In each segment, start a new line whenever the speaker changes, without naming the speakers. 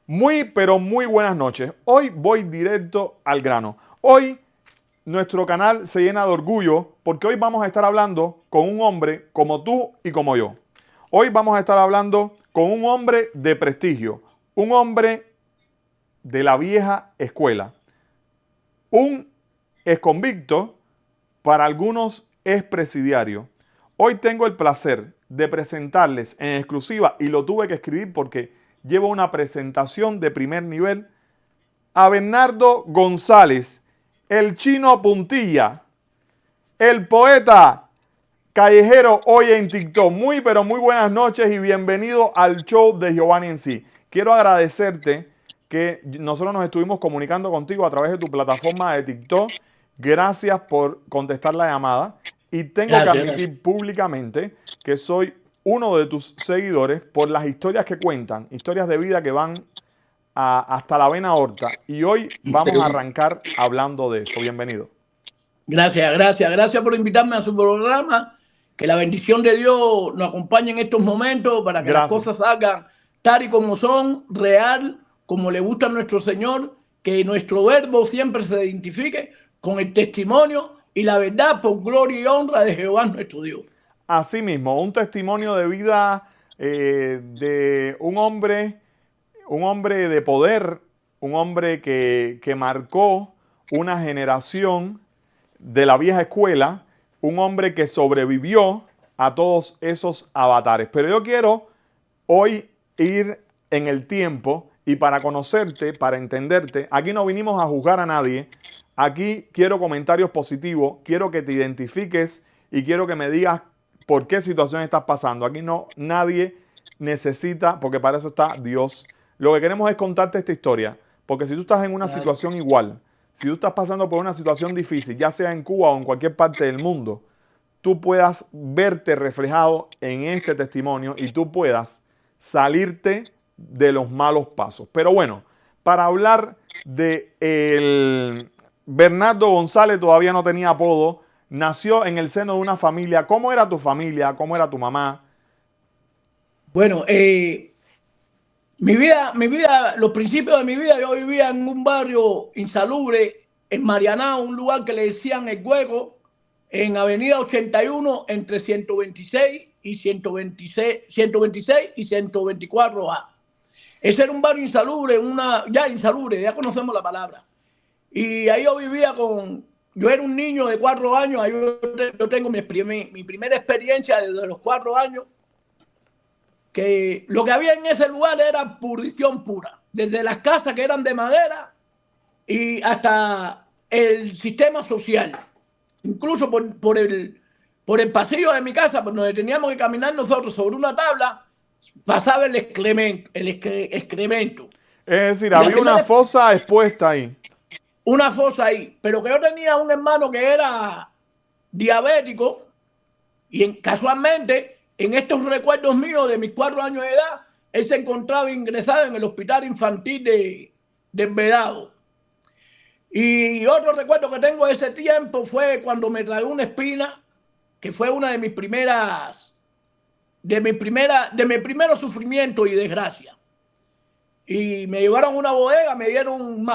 Muy, pero muy buenas noches. Hoy voy directo al grano. Hoy nuestro canal se llena de orgullo porque hoy vamos a estar hablando con un hombre como tú y como yo. Hoy vamos a estar hablando con un hombre de prestigio, un hombre de la vieja escuela, un exconvicto, para algunos es presidiario. Hoy tengo el placer de presentarles en exclusiva, y lo tuve que escribir porque llevo una presentación de primer nivel, a Bernardo González, el chino Puntilla, el poeta callejero hoy en TikTok. Muy, pero muy buenas noches y bienvenido al show de Giovanni en sí. Quiero agradecerte que nosotros nos estuvimos comunicando contigo a través de tu plataforma de TikTok. Gracias por contestar la llamada. Y tengo que
Gracias, gracias.
admitir públicamente que soy uno de tus seguidores por las historias que cuentan, historias de vida que van hasta la vena aorta. Y hoy vamos a arrancar hablando de eso. Bienvenido.
Gracias, gracias, gracias por invitarme a su programa. Que la bendición de Dios nos acompañe en estos momentos para que las
Gracias.
cosas salgan tal y como son, real, como le gusta a nuestro Señor, que nuestro verbo siempre se identifique con el testimonio y la verdad por gloria y honra de Jehová nuestro Dios.
Asimismo, un testimonio de vida de un hombre de poder, un hombre que marcó una generación de la vieja escuela, un hombre que sobrevivió a todos esos avatares. Pero yo quiero hoy ir en el tiempo y para conocerte, para entenderte, aquí no vinimos a juzgar a nadie, aquí quiero comentarios positivos, quiero que te identifiques y quiero que me digas por qué situación estás pasando. Aquí no, nadie necesita, porque para eso está Dios. Lo que queremos es contarte esta historia, porque si tú estás en una
Claro.
situación igual, si tú estás pasando por una situación difícil, ya sea en Cuba o en cualquier parte del mundo, tú puedas verte reflejado en este testimonio y tú puedas salirte de los malos pasos. Pero bueno, para hablar de el Bernardo González, todavía no tenía apodo, nació en el seno de una familia. ¿Cómo era tu familia? ¿Cómo era tu mamá?
Bueno, los principios de mi vida, yo vivía en un barrio insalubre, en Marianao, un lugar que le decían El Hueco, en Avenida 81, entre 126 y 126, 126 y 124A. Ese era un barrio insalubre, ya insalubre, ya conocemos la palabra. Y ahí yo vivía yo era un niño de 4 años, ahí yo tengo mi primera experiencia desde los 4 años, que lo que había en ese lugar era pudrición pura, desde las casas que eran de madera y hasta el sistema social. Incluso por el pasillo de mi casa, por donde teníamos que caminar nosotros sobre una tabla, pasaba el excremento.
Es decir,
Y la
había una
primera,
fosa expuesta ahí.
una fosa ahí. Pero que yo tenía un hermano que era diabético y casualmente, en estos recuerdos míos de mis 4 años de edad, él se encontraba ingresado en el hospital infantil de Vedado. Y otro recuerdo que tengo de ese tiempo fue cuando me tragó una espina, que fue una de mis primeras, de mi primero sufrimiento y desgracia. Y me llevaron a una bodega, me dieron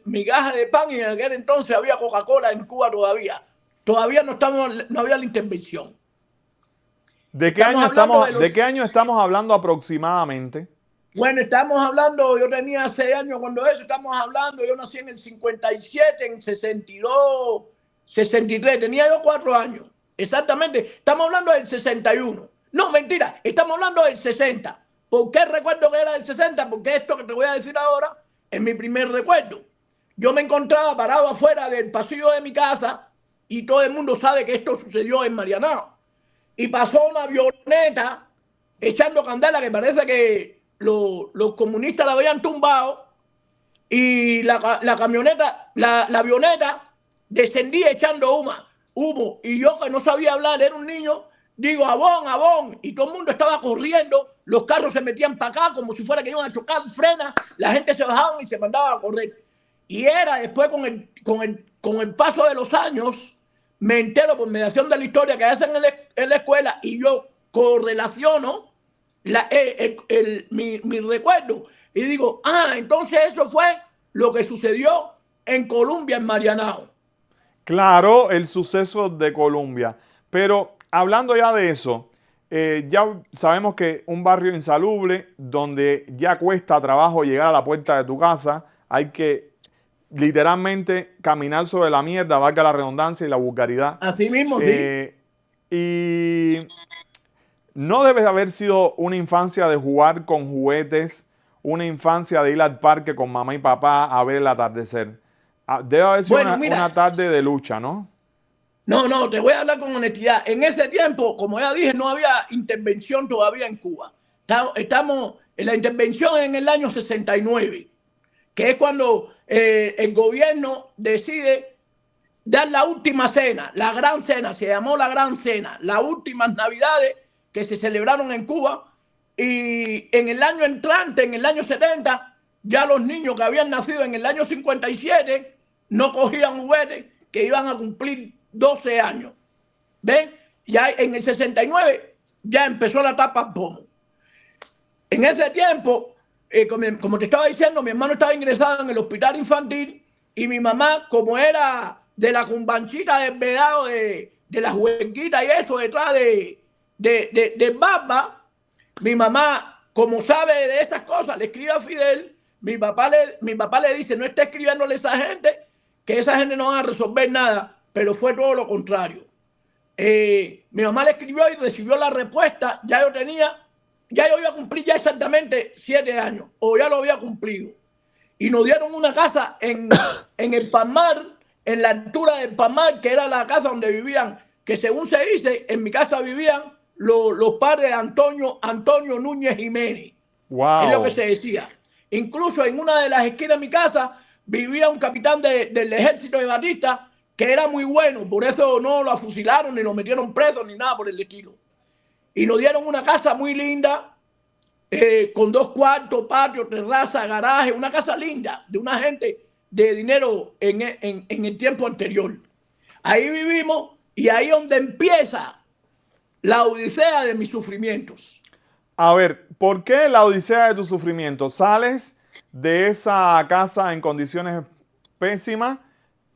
migajas de pan y en aquel entonces había Coca-Cola en Cuba todavía. Todavía no había la intervención. Estamos hablando de
¿De qué
los...
año estamos hablando aproximadamente?
Bueno, estamos hablando, yo tenía 6 años cuando eso, estamos hablando, yo nací en el 57, en 62, 63, tenía yo 4 años. Exactamente, estamos hablando del 61. No, mentira, estamos hablando del 60. ¿Por qué recuerdo que era del 60? Porque esto que te voy a decir ahora es mi primer recuerdo. Yo me encontraba parado afuera del pasillo de mi casa y todo el mundo sabe que esto sucedió en Marianao. Y pasó una avioneta echando candela que parece que los comunistas la habían tumbado y la camioneta, la avioneta descendía echando humo. Y yo que no sabía hablar, era un niño, digo, abón, abón. Y todo el mundo estaba corriendo, los carros se metían para acá como si fuera que iban a chocar, frena, la gente se bajaba y se mandaba a correr. Y era después con el paso de los años, me entero por mediación de la historia que hacen en la escuela y yo correlaciono mi recuerdo y digo, entonces eso fue lo que sucedió en Colombia, en Marianao.
Claro, el suceso de Colombia. Pero hablando ya de eso, ya sabemos que un barrio insalubre, donde ya cuesta trabajo llegar a la puerta de tu casa, hay que literalmente caminar sobre la mierda, valga la redundancia y la vulgaridad.
Así mismo, sí.
Eh, y no debe haber sido una infancia de jugar con juguetes, una infancia de ir al parque con mamá y papá a ver el atardecer. Debe haber sido
Bueno, mira,
una tarde de lucha, ¿no?
no, te voy a hablar con honestidad. En ese tiempo, como ya dije, no había intervención todavía en Cuba. Estamos en la intervención en el año 69, que es cuando el gobierno decide dar la última cena, la gran cena, se llamó la gran cena, las últimas navidades que se celebraron en Cuba. Y en el año entrante, en el año 70, ya los niños que habían nacido en el año 57 no cogían juguetes, que iban a cumplir 12 años. ¿Ven? Ya en el 69 ya empezó la etapa POMO. En ese tiempo, como te estaba diciendo, mi hermano estaba ingresado en el hospital infantil y mi mamá, como era de la cumbanchita del vedado de la jueguita y eso detrás de Barba, mi mamá, como sabe de esas cosas, le escribe a Fidel. Mi papá le dice, no está escribiéndole a esa gente, que esa gente no va a resolver nada, pero fue todo lo contrario. Mi mamá le escribió y recibió la respuesta. Ya yo iba a cumplir ya exactamente 7 años, o ya lo había cumplido. Y nos dieron una casa en el Palmar, en la altura del Palmar, que era la casa donde vivían, que según se dice, en mi casa vivían los padres de Antonio Núñez Jiménez.
Wow.
Es lo que se decía. Incluso en una de las esquinas de mi casa vivía un capitán del ejército de Batista que era muy bueno, por eso no lo fusilaron ni lo metieron preso ni nada por el estilo. Y nos dieron una casa muy linda, con 2 cuartos, patio, terraza, garaje, una casa linda de una gente de dinero en el tiempo anterior. Ahí vivimos y ahí es donde empieza la odisea de mis sufrimientos.
A ver, ¿por qué la odisea de tu sufrimiento? Sales de esa casa en condiciones pésimas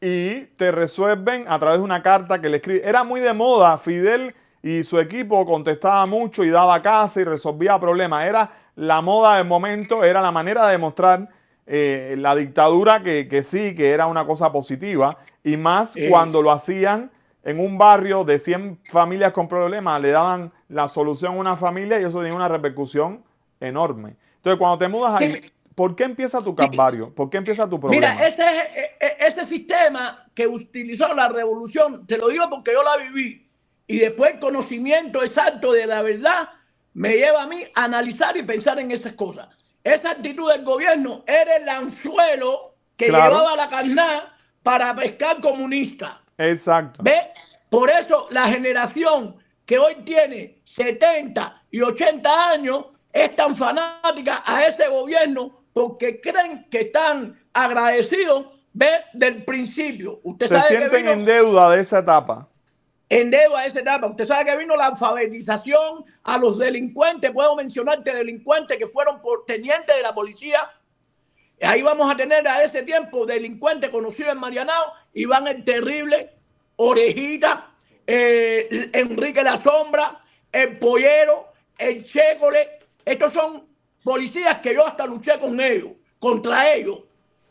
y te resuelven a través de una carta que le escribe. Era muy de moda, Fidel y su equipo contestaba mucho y daba casa y resolvía problemas. Era la moda del momento, era la manera de demostrar la dictadura que sí, que era una cosa positiva. Y más cuando lo hacían en un barrio de 100 familias con problemas, le daban la solución a una familia y eso tenía una repercusión enorme. Entonces, cuando te mudas ahí, ¿por qué empieza tu calvario? ¿Por qué empieza tu problema?
Mira, ese sistema que utilizó la revolución, te lo digo porque yo la viví, y después el conocimiento exacto de la verdad me lleva a mí a analizar y pensar en esas cosas. Esa actitud del gobierno era el anzuelo que llevaba la carnada para pescar comunistas.
Exacto.
¿Ve? Por eso la generación que hoy tiene 70 y 80 años es tan fanática a ese gobierno porque creen que están agradecidos del principio. Usted
se
sabe
sienten
que vino
en deuda de esa etapa.
En deuda de esa etapa. Usted sabe que vino la alfabetización a los delincuentes. Puedo mencionarte delincuentes que fueron tenientes de la policía. Ahí vamos a tener a ese tiempo delincuentes conocidos en Marianao, Iván el Terrible, Orejita, Enrique la Sombra, el Pollero, el Chécole. Estos son policías que yo hasta luché con ellos, contra ellos,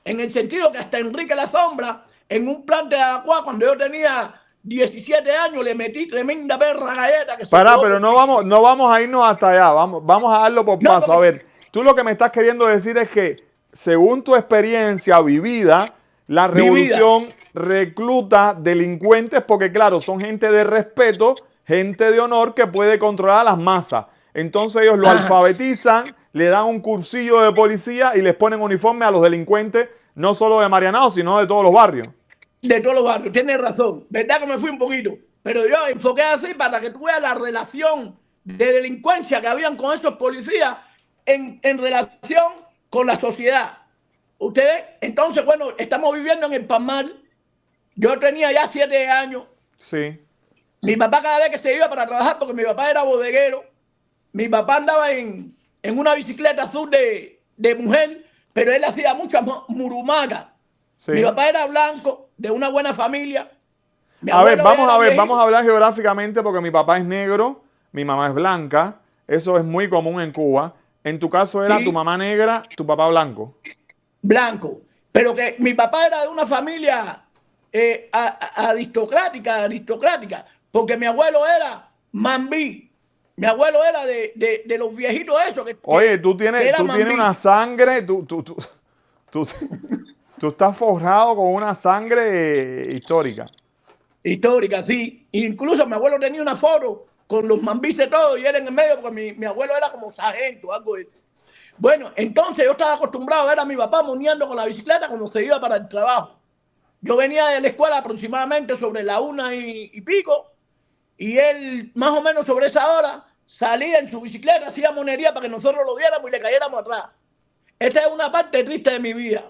en el sentido que hasta Enrique la Sombra, en un plan de Agua, cuando yo tenía 17 años, le metí tremenda perra galleta.
Pero no vamos a irnos hasta allá, vamos a darlo por paso. A ver, tú lo que me estás queriendo decir es que, según tu experiencia vivida, la revolución recluta delincuentes porque, claro, son gente de respeto, gente de honor que puede controlar a las masas. Entonces ellos lo alfabetizan, le dan un cursillo de policía y les ponen uniforme a los delincuentes, no solo de Marianao, sino de todos los barrios.
De todos los barrios, tienes razón. Verdad que me fui un poquito, pero yo enfoqué así para que tú veas la relación de delincuencia que habían con esos policías en relación con la sociedad. Usted ve, entonces, bueno, estamos viviendo en el Palmar. Yo tenía ya 7 años.
Sí.
Mi papá cada vez que se iba para trabajar, porque mi papá era bodeguero, mi papá andaba en una bicicleta azul de de mujer, pero él hacía muchas murumacas.
Sí.
Mi papá era blanco, de una buena familia. Mi
A ver,
abuelo era viejito.
vamos a hablar geográficamente porque mi papá es negro, mi mamá es blanca. Eso es muy común en Cuba. En tu caso era
Sí,
tu mamá negra, tu papá blanco.
blanco. Pero que mi papá era de una familia aristocrática, porque mi abuelo era mambí. Mi abuelo era de los viejitos esos
Oye,
que era
tú tienes
mambí.
una sangre, tú, tú estás forrado con una sangre histórica.
Histórica, sí. Incluso mi abuelo tenía una foto con los mambís de todo y era en el medio, porque mi abuelo era como sargento, algo de eso. Bueno, entonces yo estaba acostumbrado a ver a mi papá moneando con la bicicleta cuando se iba para el trabajo. Yo venía de la escuela aproximadamente sobre la 1:00 y pico, y él más o menos sobre esa hora salía en su bicicleta, hacía monería para que nosotros lo viéramos y le cayéramos atrás. Esta es una parte triste de mi vida.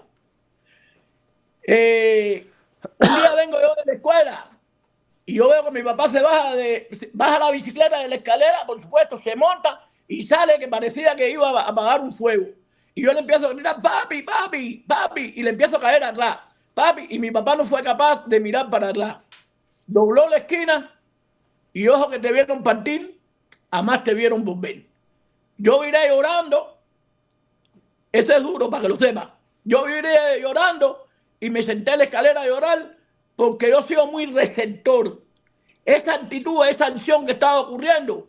Un día vengo yo de la escuela y yo veo que mi papá baja la bicicleta de la escalera, por supuesto, se monta y sale, que parecía que iba a apagar un fuego. Y yo le empiezo a gritar, papi, papi, papi, y le empiezo a caer atrás, papi, y mi papá no fue capaz de mirar para atrás. Dobló la esquina y ojo que te vieron partir, jamás te vieron volver. Yo viré llorando, eso es duro para que lo sepas. Yo viré llorando y me senté en la escalera a llorar porque yo sigo muy receptor. Esa actitud, esa acción que estaba ocurriendo,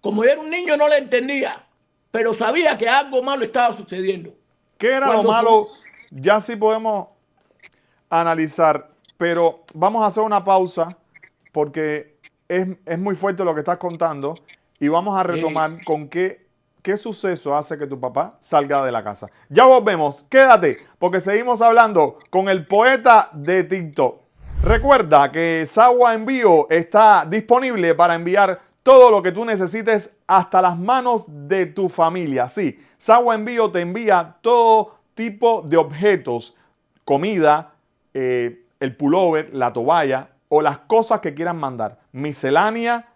como yo era un niño no la entendía, pero sabía que algo malo estaba sucediendo.
¿Qué era lo
Cuando
malo? Ya sí podemos analizar, pero vamos a hacer una pausa porque es muy fuerte lo que estás contando y vamos a retomar con qué suceso hace que tu papá salga de la casa. Ya volvemos, quédate, porque seguimos hablando con el poeta de TikTok. Recuerda que Sagua Envío está disponible para enviar todo lo que tú necesites hasta las manos de tu familia. Sí, Sagua Envío te envía todo tipo de objetos, comida, el pullover, la toalla o las cosas que quieran mandar. Miscelánea,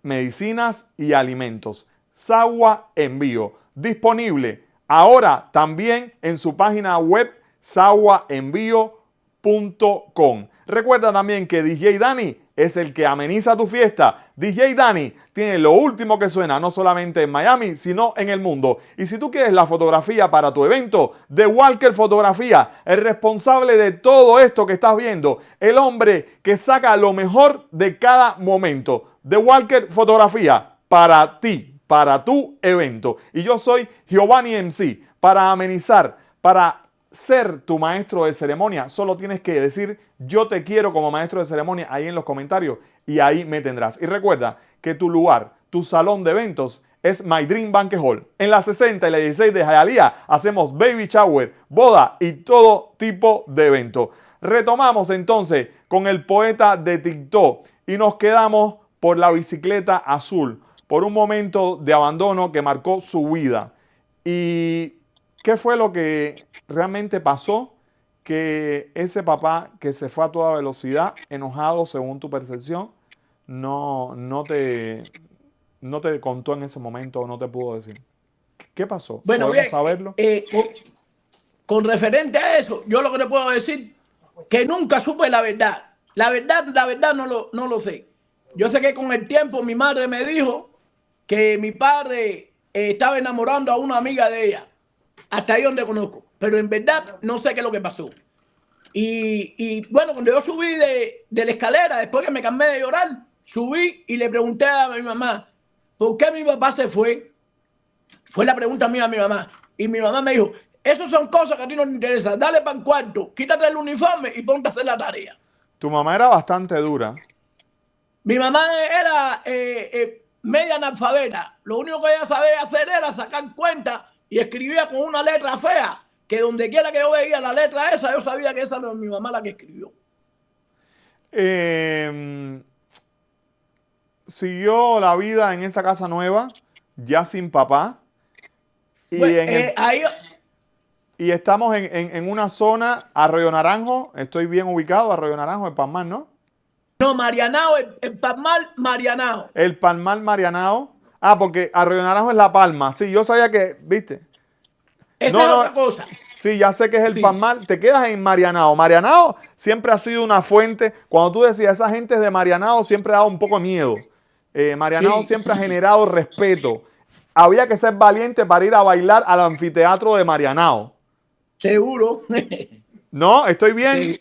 medicinas y alimentos. Sagua Envío, disponible ahora también en su página web saguaenvío.com. Recuerda también que DJ Dani es el que ameniza tu fiesta. DJ Dani tiene lo último que suena no solamente en Miami, sino en el mundo. Y si tú quieres la fotografía para tu evento, The Walker Fotografía, el responsable de todo esto que estás viendo, el hombre que saca lo mejor de cada momento. The Walker Fotografía, para ti, para tu evento. Y yo soy Giovanni MC, para amenizar, para ser tu maestro de ceremonia. Solo tienes que decir yo te quiero como maestro de ceremonia ahí en los comentarios y ahí me tendrás. Y recuerda que tu lugar, tu salón de eventos es My Dream Banquet Hall. En la 60 y la 16 de Hialeah hacemos baby shower, boda y todo tipo de evento. Retomamos entonces con el poeta de TikTok y nos quedamos por la bicicleta azul, por un momento de abandono que marcó su vida. ¿Y qué fue lo que realmente pasó? Que ese papá que se fue a toda velocidad, enojado según tu percepción, no te contó en ese momento o no te pudo decir. ¿Qué pasó?
bueno,
¿Podemos
bien,
saberlo?
con referente a eso, yo lo que te puedo decir que nunca supe la verdad. La verdad no lo sé. Yo sé que con el tiempo mi madre me dijo que mi padre estaba enamorando a una amiga de ella. Hasta ahí donde conozco. Pero en verdad no sé qué es lo que pasó. Y bueno, cuando yo subí de la escalera, después que me calmé de llorar, subí y le pregunté a mi mamá, ¿por qué mi papá se fue? Fue la pregunta mía a mi mamá. Y mi mamá me dijo, esas son cosas que a ti no te interesan. Dale para el cuarto, quítate el uniforme y ponte a hacer la tarea.
Tu mamá era bastante dura.
Mi mamá era media analfabeta. Lo único que ella sabía hacer era sacar cuentas y escribía con una letra fea, que donde quiera que yo veía la letra esa, yo sabía que esa era mi mamá la que escribió.
Siguió la vida en esa casa nueva, ya sin papá. Y,
Bueno,
ahí, y estamos en una zona, Arroyo Naranjo, estoy bien ubicado, Arroyo Naranjo, el Palmar, ¿no?
No, Marianao, el Palmar Marianao.
El Palmar Marianao. Ah, porque Arroyo Naranjo es La Palma. Sí, yo sabía que, viste,
Esa
No,
es
no.
otra cosa.
Sí, ya sé que es el
Sí.
Palmar. Te quedas en Marianao. Marianao siempre ha sido una fuente. Cuando tú decías, esa gente de Marianao siempre daba un poco de miedo. Marianao
Sí,
siempre ha generado respeto. Había que ser valiente para ir a bailar al anfiteatro de Marianao.
seguro.
¿No? ¿Estoy bien?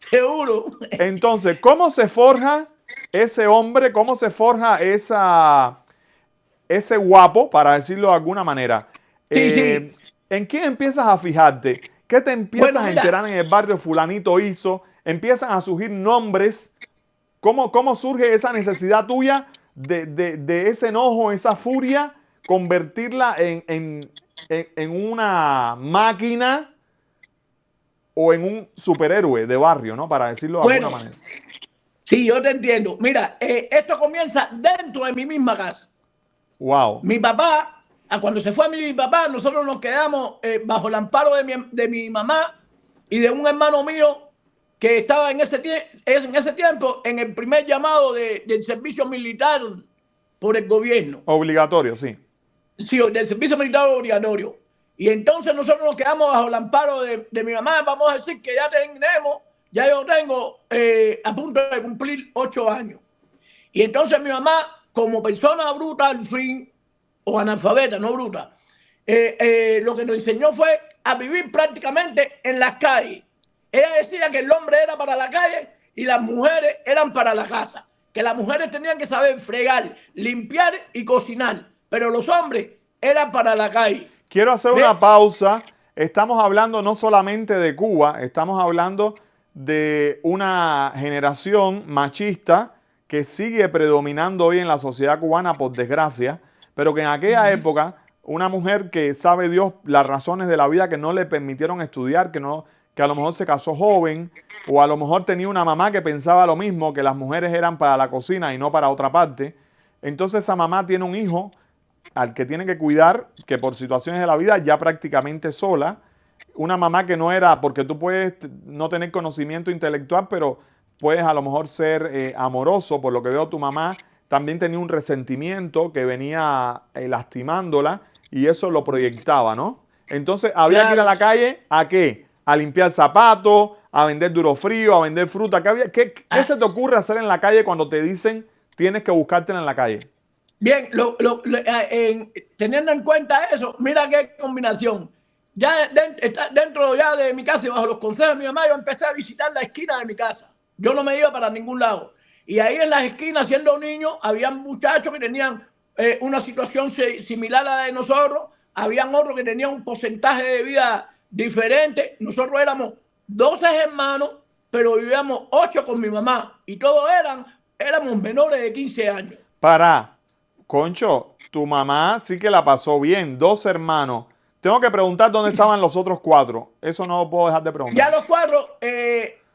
Seguro.
Entonces, ¿cómo se forja ese hombre? ¿Cómo se forja ese guapo, para decirlo de alguna manera?
Sí, sí.
¿En quién empiezas a fijarte? ¿Qué te
Bueno,
empiezas a
mira,
enterar en el barrio fulanito hizo? Empiezan a surgir nombres. ¿Cómo surge esa necesidad tuya de ese enojo, esa furia, convertirla en una máquina o en un superhéroe de barrio, ¿no? Para decirlo de alguna
bueno,
manera.
sí, yo te entiendo. Mira, esto comienza dentro de mi misma casa.
Wow.
Mi papá, cuando se fue mi papá, nosotros nos quedamos bajo el amparo de mi mamá y de un hermano mío que estaba en ese tiempo en el primer llamado del servicio militar por el gobierno.
Obligatorio, sí.
Sí, del servicio militar obligatorio. Y entonces nosotros nos quedamos bajo el amparo de mi mamá. Vamos a decir que ya yo tengo a punto de cumplir 8 años. Y entonces mi mamá, como persona bruta al fin, o analfabeta, no bruta, lo que nos enseñó fue a vivir prácticamente en las calles. Ella decía que el hombre era para la calle y las mujeres eran para la casa. Que las mujeres tenían que saber fregar, limpiar y cocinar, pero los hombres eran para la calle.
Quiero hacer
¿Ve?
una pausa. Estamos hablando no solamente de Cuba, estamos hablando de una generación machista que sigue predominando hoy en la sociedad cubana, por desgracia, pero que en aquella época una mujer que sabe Dios las razones de la vida que no le permitieron estudiar, que a lo mejor se casó joven, o a lo mejor tenía una mamá que pensaba lo mismo, que las mujeres eran para la cocina y no para otra parte. Entonces esa mamá tiene un hijo al que tiene que cuidar, que por situaciones de la vida ya prácticamente sola, una mamá que no era, porque tú puedes no tener conocimiento intelectual, pero puedes a lo mejor ser amoroso, por lo que veo tu mamá también tenía un resentimiento que venía lastimándola y eso lo proyectaba, ¿no? Entonces había que ir a la calle, ¿a qué? A limpiar zapatos, a vender duro frío, a vender fruta. ¿Qué se te ocurre hacer en la calle cuando te dicen tienes que buscártela en la calle?
Bien, teniendo en cuenta eso, mira qué combinación. Ya dentro ya de mi casa y bajo los consejos de mi mamá, yo empecé a visitar la esquina de mi casa. Yo no me iba para ningún lado. Y ahí en las esquinas, siendo niño, había muchachos que tenían una situación similar a la de nosotros. Habían otros que tenían un porcentaje de vida diferente. Nosotros éramos 12 hermanos, pero vivíamos 8 con mi mamá. Y todos éramos menores de 15 años.
Concho, tu mamá sí que la pasó bien, 2 hermanos. Tengo que preguntar dónde estaban los otros 4. Eso no lo puedo dejar de preguntar.
Ya los 4,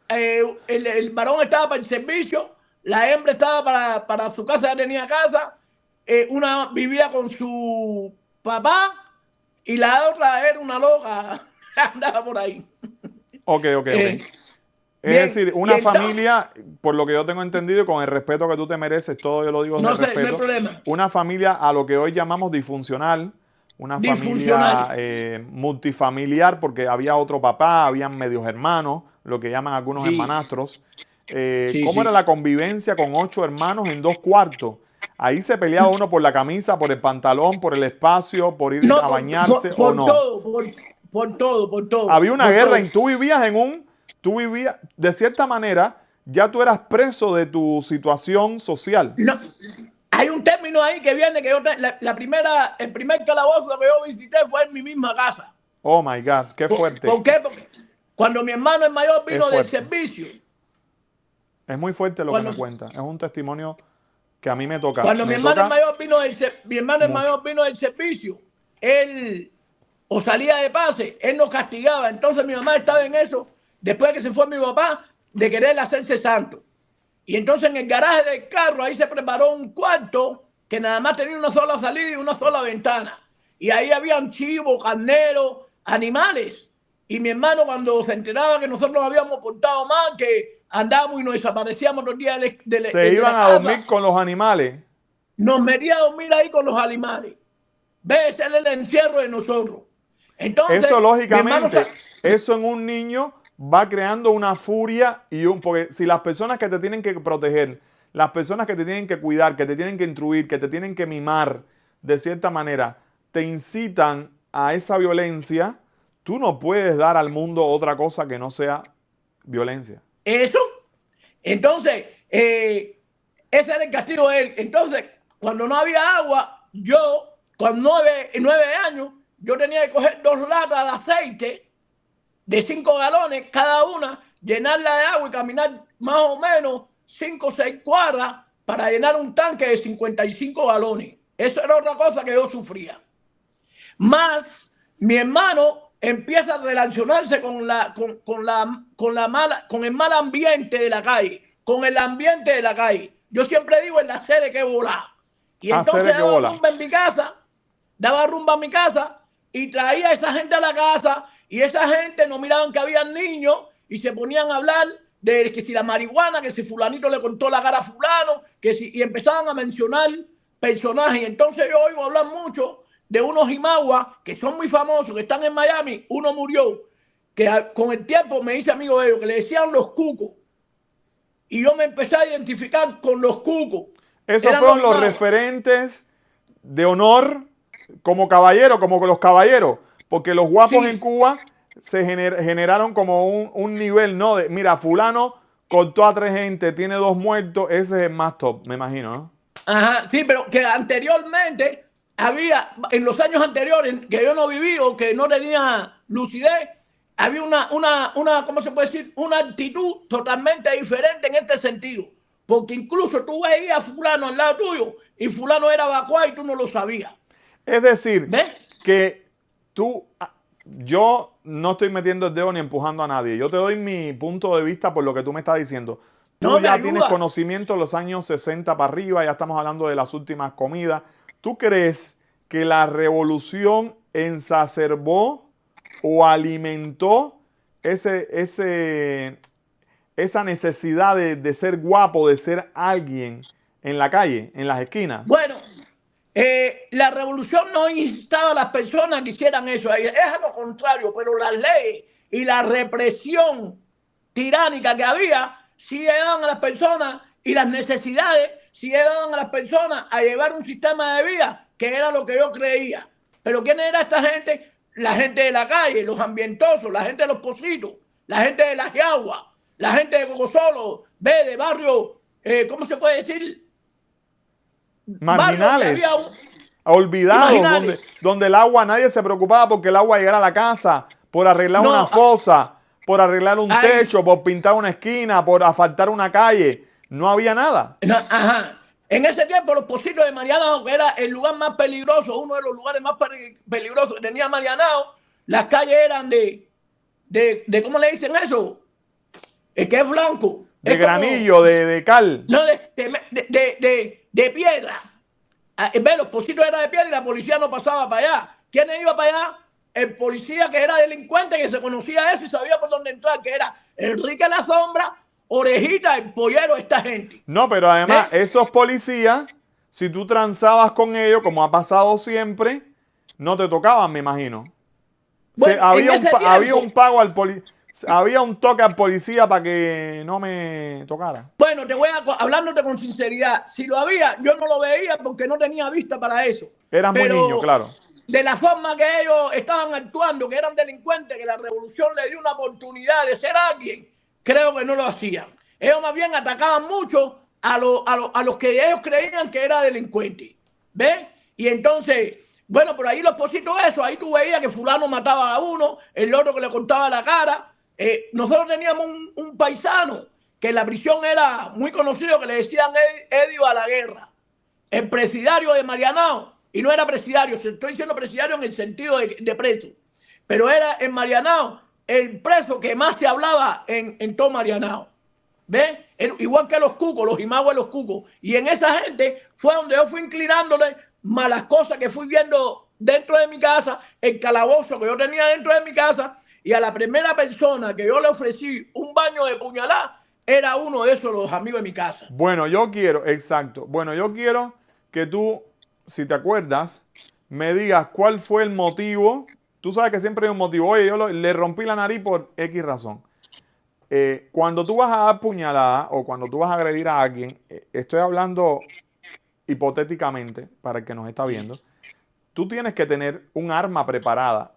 el varón estaba para el servicio, la hembra estaba para su casa, ya tenía casa, una vivía con su papá y la otra era una loca, andaba por ahí.
Ok. Es
Bien,
decir,
y
una
entonces,
familia, por lo que yo tengo entendido y con el respeto que tú te mereces, todo yo lo digo
no
desde
sé,
el
no hay
respeto,
problema.
una familia a lo que hoy llamamos disfuncional, una
Disfuncional.
familia multifamiliar, porque había otro papá, habían medios hermanos, lo que llaman algunos
Sí,
hermanastros.
sí,
¿Cómo
sí.
era la convivencia con 8 hermanos en 2 cuartos? Ahí se peleaba uno por la camisa, por el pantalón, por el espacio, por ir
No,
a bañarse o
por
no.
todo, por todo, por todo.
Había una
Por
guerra
todo.
y tú vivías, de cierta manera, ya tú eras preso de tu situación social.
No, hay un término ahí que viene que el primer calabozo que yo visité fue en mi misma casa.
Oh my God, qué fuerte.
¿Por qué? Porque cuando mi hermano el mayor
Es
vino del
fuerte.
servicio,
Es muy fuerte lo que
cuando,
me cuenta. Es un testimonio que a mí me toca.
cuando mi
Me
hermano el
toca
mayor vino mi hermano el
mucho.
mayor vino del servicio, él o salía de pase, él nos castigaba. Entonces mi mamá estaba en eso, después de que se fue mi papá, de querer hacerse santo. Y entonces en el garaje del carro, ahí se preparó un cuarto que nada más tenía una sola salida y una sola ventana. Y ahí habían chivos, carneros, animales. Y mi hermano, cuando se enteraba que nosotros nos habíamos portado mal, que andábamos y nos desaparecíamos los días
Se iban
la
a
casa,
dormir con los animales.
nos metía a dormir ahí con los animales. ¿Ves? Ese era el encierro de nosotros. Entonces,
Eso
mi hermano
lógicamente, eso en un niño va creando una furia porque si las personas que te tienen que proteger, las personas que te tienen que cuidar, que te tienen que instruir, que te tienen que mimar de cierta manera, te incitan a esa violencia, tú no puedes dar al mundo otra cosa que no sea violencia.
eso. Entonces, ese era el castigo de él. Entonces, cuando no había agua, yo, con 9 años, yo tenía que coger 2 latas de aceite de 5 galones cada una, llenarla de agua y caminar más o menos 5 o 6 cuadras para llenar un tanque de 55 galones. Eso era otra cosa que yo sufría. Más mi hermano empieza a relacionarse con el mal ambiente de la calle, con el ambiente de la calle. Yo siempre digo en la serie que volá. Y entonces daba rumba en mi casa, daba rumba en mi casa y traía a esa gente a la casa y esa gente no miraban que había niños y se ponían a hablar de que si la marihuana, que si fulanito le contó la cara a fulano, que si, y empezaban a mencionar personajes. Y entonces yo oigo hablar mucho de unos jimaguas que son muy famosos, que están en Miami. Uno murió, que con el tiempo me hice amigo de ellos, que le decían los cucos. Y yo me empecé a identificar con los cucos.
Esos fueron los referentes de honor como caballero, como los caballeros, porque los guapos
Sí.
en Cuba se generaron como un nivel, ¿no? De, mira, fulano cortó a 3 gente, tiene 2 muertos, ese es el más top, me imagino, ¿no?
Ajá, sí, pero que anteriormente había, en los años anteriores, que yo no viví o que no tenía lucidez, había ¿cómo se puede decir? Una actitud totalmente diferente en este sentido. Porque incluso tú veías a fulano al lado tuyo y fulano era vacuado y tú no lo sabías.
Es decir,
¿Ves?
que yo no estoy metiendo el dedo ni empujando a nadie. Yo te doy mi punto de vista por lo que tú me estás diciendo. Tú
No me
ya tienes
ayuda.
conocimiento de los años 60 para arriba, ya estamos hablando de las últimas comidas. ¿Tú crees que la revolución exacerbó o alimentó esa necesidad de ser guapo, de ser alguien en la calle, en las esquinas?
Bueno, la revolución no instaba a las personas que hicieran eso. Es a lo contrario, pero las leyes y la represión tiránica que había sí llevaban a las personas y las necesidades sí llevaban a las personas a llevar un sistema de vida que era lo que yo creía. Pero ¿quién era esta gente? La gente de la calle, los ambientosos, la gente de los Pocitos, la gente de las Yaguas, la gente de Cocosolo, de barrio, ¿cómo se puede decir?
Marginales, olvidados, donde el agua, nadie se preocupaba porque el agua llegara a la casa, por arreglar una fosa, por arreglar un techo, por pintar una esquina, por asfaltar una calle. No había nada.
Ajá. En ese tiempo, los Pocitos de Marianao, que era el lugar más peligroso, uno de los lugares más peligrosos que tenía Marianao, las calles eran de ¿cómo le dicen eso? Que es blanco.
De granillo, de cal.
No, de piedra. Los Pocitos eran de piedra y la policía no pasaba para allá. ¿Quién iba para allá? El policía que era delincuente, que se conocía eso y sabía por dónde entrar, que era Enrique La Sombra, Orejita, el pollero, esta gente.
No, pero además, esos policías, si tú transabas con ellos, como ha pasado siempre, no te tocaban, me imagino.
Bueno,
había un pago al policía. Había un toque al policía para que no me tocara.
Bueno, hablándote con sinceridad, si lo había, yo no lo veía porque no tenía vista para eso.
Eras muy niño, claro.
De la forma que ellos estaban actuando, que eran delincuentes, que la revolución les dio una oportunidad de ser alguien, creo que no lo hacían. Ellos más bien atacaban mucho a los que ellos creían que era delincuente. ¿Ves? Y entonces, bueno, por ahí los Pocitos eso, ahí tú veías que fulano mataba a uno, el otro que le cortaba la cara. Nosotros teníamos un paisano que en la prisión era muy conocido, que le decían Eddie Balaguerra, el presidiario de Marianao. Y no era presidiario, estoy diciendo presidiario en el sentido de preso, pero era en Marianao el preso que más se hablaba en todo Marianao. ¿Ves? Igual que los cucos, los jimaguas, los cucos. Y en esa gente fue donde yo fui inclinándole malas cosas que fui viendo dentro de mi casa, el calabozo que yo tenía dentro de mi casa. Y a la primera persona que yo le ofrecí un baño de puñalada era uno de esos, los amigos de mi casa.
Bueno, yo quiero que tú, si te acuerdas, me digas cuál fue el motivo tú sabes que siempre hay un motivo. Oye, le rompí la nariz por X razón. Cuando tú vas a dar puñalada o cuando tú vas a agredir a alguien, estoy hablando hipotéticamente para el que nos está viendo, tú tienes que tener un arma preparada.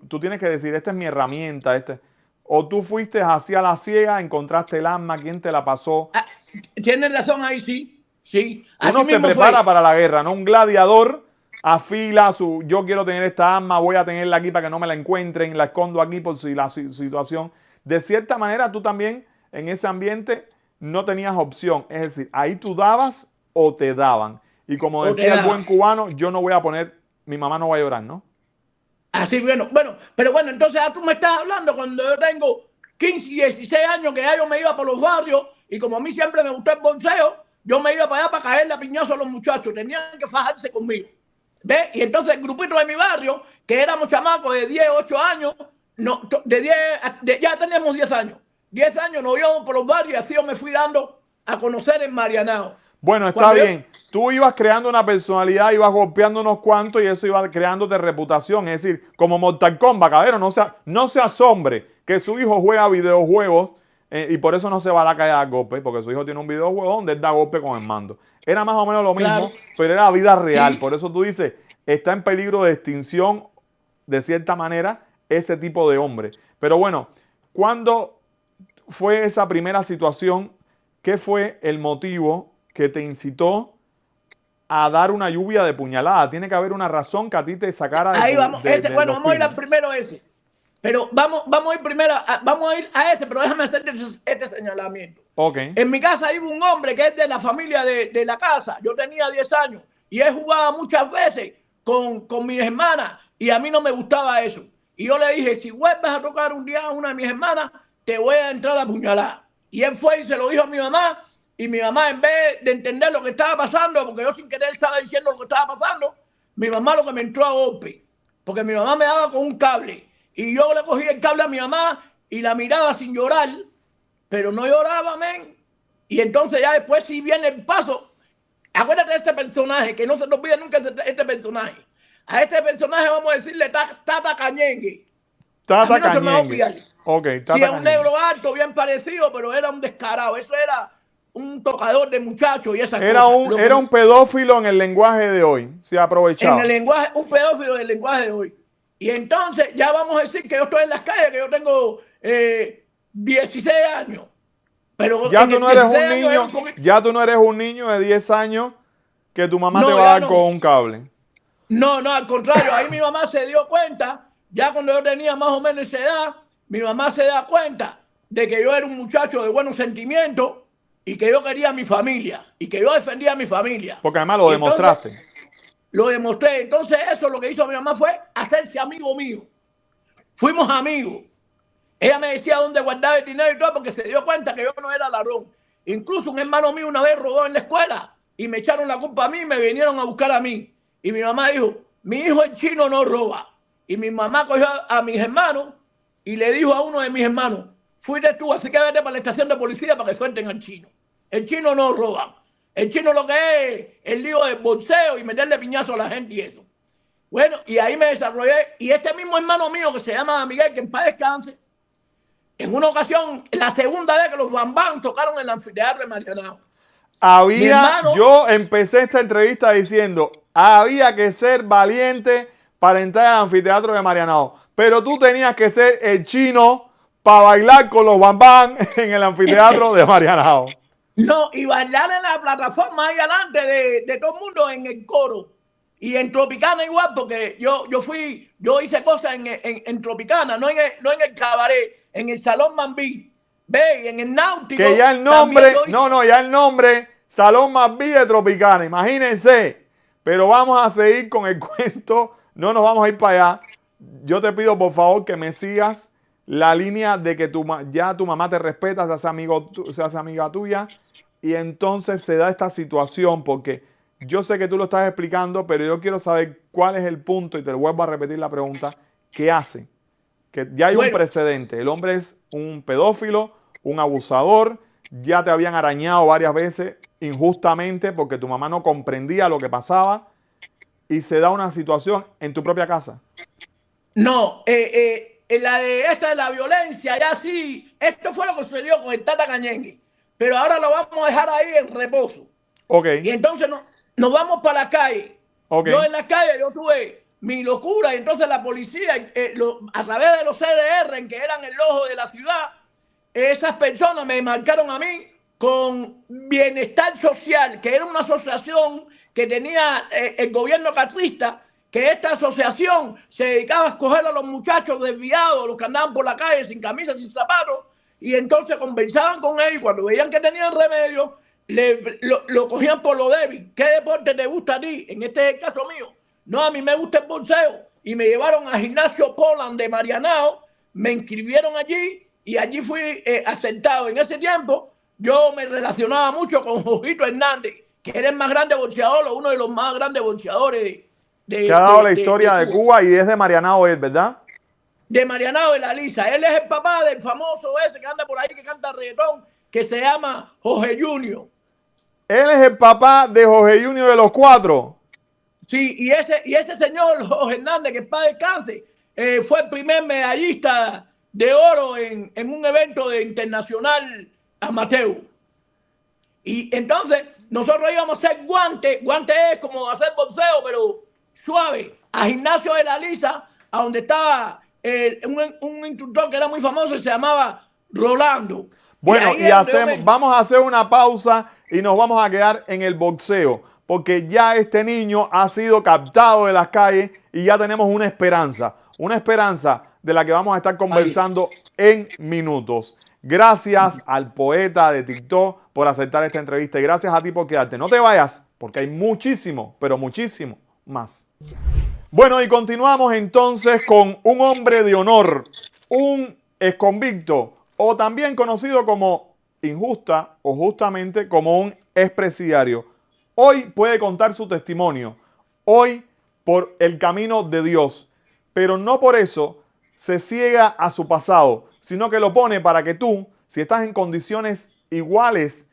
Tú tienes que decir, esta es mi herramienta, o tú fuiste hacia la ciega, encontraste el arma, ¿quién te la pasó?
Ah, tienes razón ahí, sí. Sí.
Uno se prepara para la guerra, ¿no? Un gladiador afila yo quiero tener esta arma, voy a tenerla aquí para que no me la encuentren, la escondo aquí por si la situación. De cierta manera, tú también en ese ambiente no tenías opción. Es decir, ahí tú dabas o te daban. Y como decía el buen cubano, yo no voy a poner, mi mamá no va a llorar, ¿no?
Así, bueno, pero bueno, entonces tú me estás hablando cuando yo tengo 15, 16 años, que ya yo me iba por los barrios, y como a mí siempre me gustó el boxeo, yo me iba para allá para caerle a piñazo a los muchachos, tenían que fajarse conmigo. ¿Ves? Y entonces el grupito de mi barrio, que éramos chamacos de 10, 8 años, no, de 10, ya teníamos 10 años. 10 años nos íbamos por los barrios y así yo me fui dando a conocer en Marianao.
Bueno, está bien. Tú ibas creando una personalidad, ibas golpeando unos cuantos y eso iba creándote reputación. Es decir, como Mortal Kombat, cabrero, no se asombre que su hijo juega videojuegos y por eso no se va a la calle a dar golpes, porque su hijo tiene un videojuego donde él da golpe con el mando. Era más o menos lo mismo, claro, pero era vida real. Sí. Por eso tú dices, está en peligro de extinción, de cierta manera, ese tipo de hombre. Pero bueno, ¿cuándo fue esa primera situación? ¿Qué fue el motivo que te incitó a dar una lluvia de puñalada? Tiene que haber una razón que a ti te sacara de...
Ahí vamos, bueno, vamos a ir al primero ese. Pero vamos a ir primero, vamos a ir a ese, pero déjame hacer este señalamiento.
Okay.
En mi casa hay un hombre que es de la familia de la casa. Yo tenía 10 años y él jugaba muchas veces con mis hermanas y a mí no me gustaba eso. Y yo le dije, si vuelves a tocar un día a una de mis hermanas, te voy a entrar a puñalar. Y él fue y se lo dijo a mi mamá. Y mi mamá, en vez de entender lo que estaba pasando, porque yo sin querer estaba diciendo lo que estaba pasando, mi mamá lo que me entró a golpe. Porque mi mamá me daba con un cable. Y yo le cogí el cable a mi mamá y la miraba sin llorar. Pero no lloraba, men. Y entonces ya después sí viene el paso. Acuérdate de este personaje, que no se nos olvide nunca este personaje. A este personaje vamos a decirle Tata Cañengue.
Tata Cañengue.
Okay, Tata sí, es un negro alto, bien parecido, pero era un descarado. Eso era un tocador de muchachos y esas cosas.
Era un pedófilo en el lenguaje de hoy. Se aprovechaba.
En el lenguaje, un pedófilo en el lenguaje de hoy. Y entonces ya vamos a decir que yo estoy en las calles, que yo tengo 16 años. Pero
ya tú no eres un niño, ya tú no eres un niño de 10 años que tu mamá te va a dar con un cable.
No, al contrario, ahí mi mamá se dio cuenta, ya cuando yo tenía más o menos esa edad, mi mamá se da cuenta de que yo era un muchacho de buenos sentimientos y que yo quería a mi familia y que yo defendía a mi familia.
Porque además lo demostraste.
Lo demostré. Entonces eso lo que hizo mi mamá fue hacerse amigo mío. Fuimos amigos. Ella me decía dónde guardaba el dinero y todo porque se dio cuenta que yo no era ladrón. Incluso un hermano mío una vez robó en la escuela y me echaron la culpa a mí y me vinieron a buscar a mí. Y mi mamá dijo, mi hijo el chino no roba. Y mi mamá cogió a mis hermanos y le dijo a uno de mis hermanos, fuiste tú, así que vete para la estación de policía para que suelten al chino. El chino no roba. El chino lo que es el lío del boxeo y meterle piñazo a la gente y eso. Bueno, y ahí me desarrollé. Y este mismo hermano mío que se llama Miguel, que en paz descanse, en una ocasión, la segunda vez que los Bambán tocaron en el anfiteatro de Marianao.
Yo empecé esta entrevista diciendo, había que ser valiente para entrar al anfiteatro de Marianao. Pero tú tenías que ser el chino para bailar con los Bambán en el anfiteatro de Marianao.
No, y bailar en la plataforma ahí adelante de todo el mundo en el coro. Y en Tropicana igual, porque yo hice cosas en Tropicana, no en el cabaret, en el Salón Mambí. Ve, en el Náutico.
Que ya el nombre, ya el nombre, Salón Mambí de Tropicana, imagínense. Pero vamos a seguir con el cuento, no nos vamos a ir para allá. Yo te pido por favor que me sigas la línea de que ya tu mamá te respeta, se hace amiga tuya. Y entonces se da esta situación porque yo sé que tú lo estás explicando, pero yo quiero saber cuál es el punto y te vuelvo a repetir la pregunta. ¿Qué hace? Que ya hay un precedente. El hombre es un pedófilo, un abusador. Ya te habían arañado varias veces injustamente porque tu mamá no comprendía lo que pasaba y se da una situación en tu propia casa.
No, esta de la violencia, ya sí, esto fue lo que sucedió con el Tata Cañengui, pero ahora lo vamos a dejar ahí en reposo.
Ok,
Y entonces nos vamos para la calle.
ok.
Yo en la calle, yo tuve mi locura y entonces la policía, a través de los CDR, que eran el ojo de la ciudad, esas personas me marcaron a mí con Bienestar Social, que era una asociación que tenía el gobierno castrista, que esta asociación se dedicaba a escoger a los muchachos desviados, los que andaban por la calle sin camisa, sin zapatos, y entonces conversaban con ellos, cuando veían que tenían remedio, lo cogían por lo débil. ¿Qué deporte te gusta a ti? En este es el caso mío. No, a mí me gusta el boxeo. Y me llevaron al gimnasio Poland de Marianao, me inscribieron allí y allí fui aceptado. En ese tiempo yo me relacionaba mucho con Jojito Hernández, que era el más grande boxeador, o uno de los más grandes boxeadores
Que ha dado la historia de Cuba y es de Marianao él, ¿verdad?
de Marianao de la Lisa. Él es el papá del famoso ese que anda por ahí, que canta reggaetón, que se llama Jorge Junior.
Él es el papá de Jorge Junior de los Cuatro.
Sí, y ese señor Jorge Hernández, que para descanse, fue el primer medallista de oro en un evento de internacional amateur. Y entonces nosotros íbamos a hacer guante. Guante es como hacer boxeo, pero suave, a Gimnasio de la Lisa, a donde estaba un instructor que era muy famoso y se llamaba Rolando.
Bueno,
y
vamos a hacer una pausa y nos vamos a quedar en el boxeo, porque ya este niño ha sido captado de las calles y ya tenemos una esperanza de la que vamos a estar conversando en minutos. Gracias al poeta de TikTok por aceptar esta entrevista y gracias a ti por quedarte. No te vayas, porque hay muchísimo, pero muchísimo más. Bueno, y continuamos entonces con un hombre de honor, un exconvicto, o también conocido como injusta o justamente como un expresidiario. Hoy puede contar su testimonio, hoy por el camino de Dios, pero no por eso se ciega a su pasado, sino que lo pone para que tú, si estás en condiciones iguales,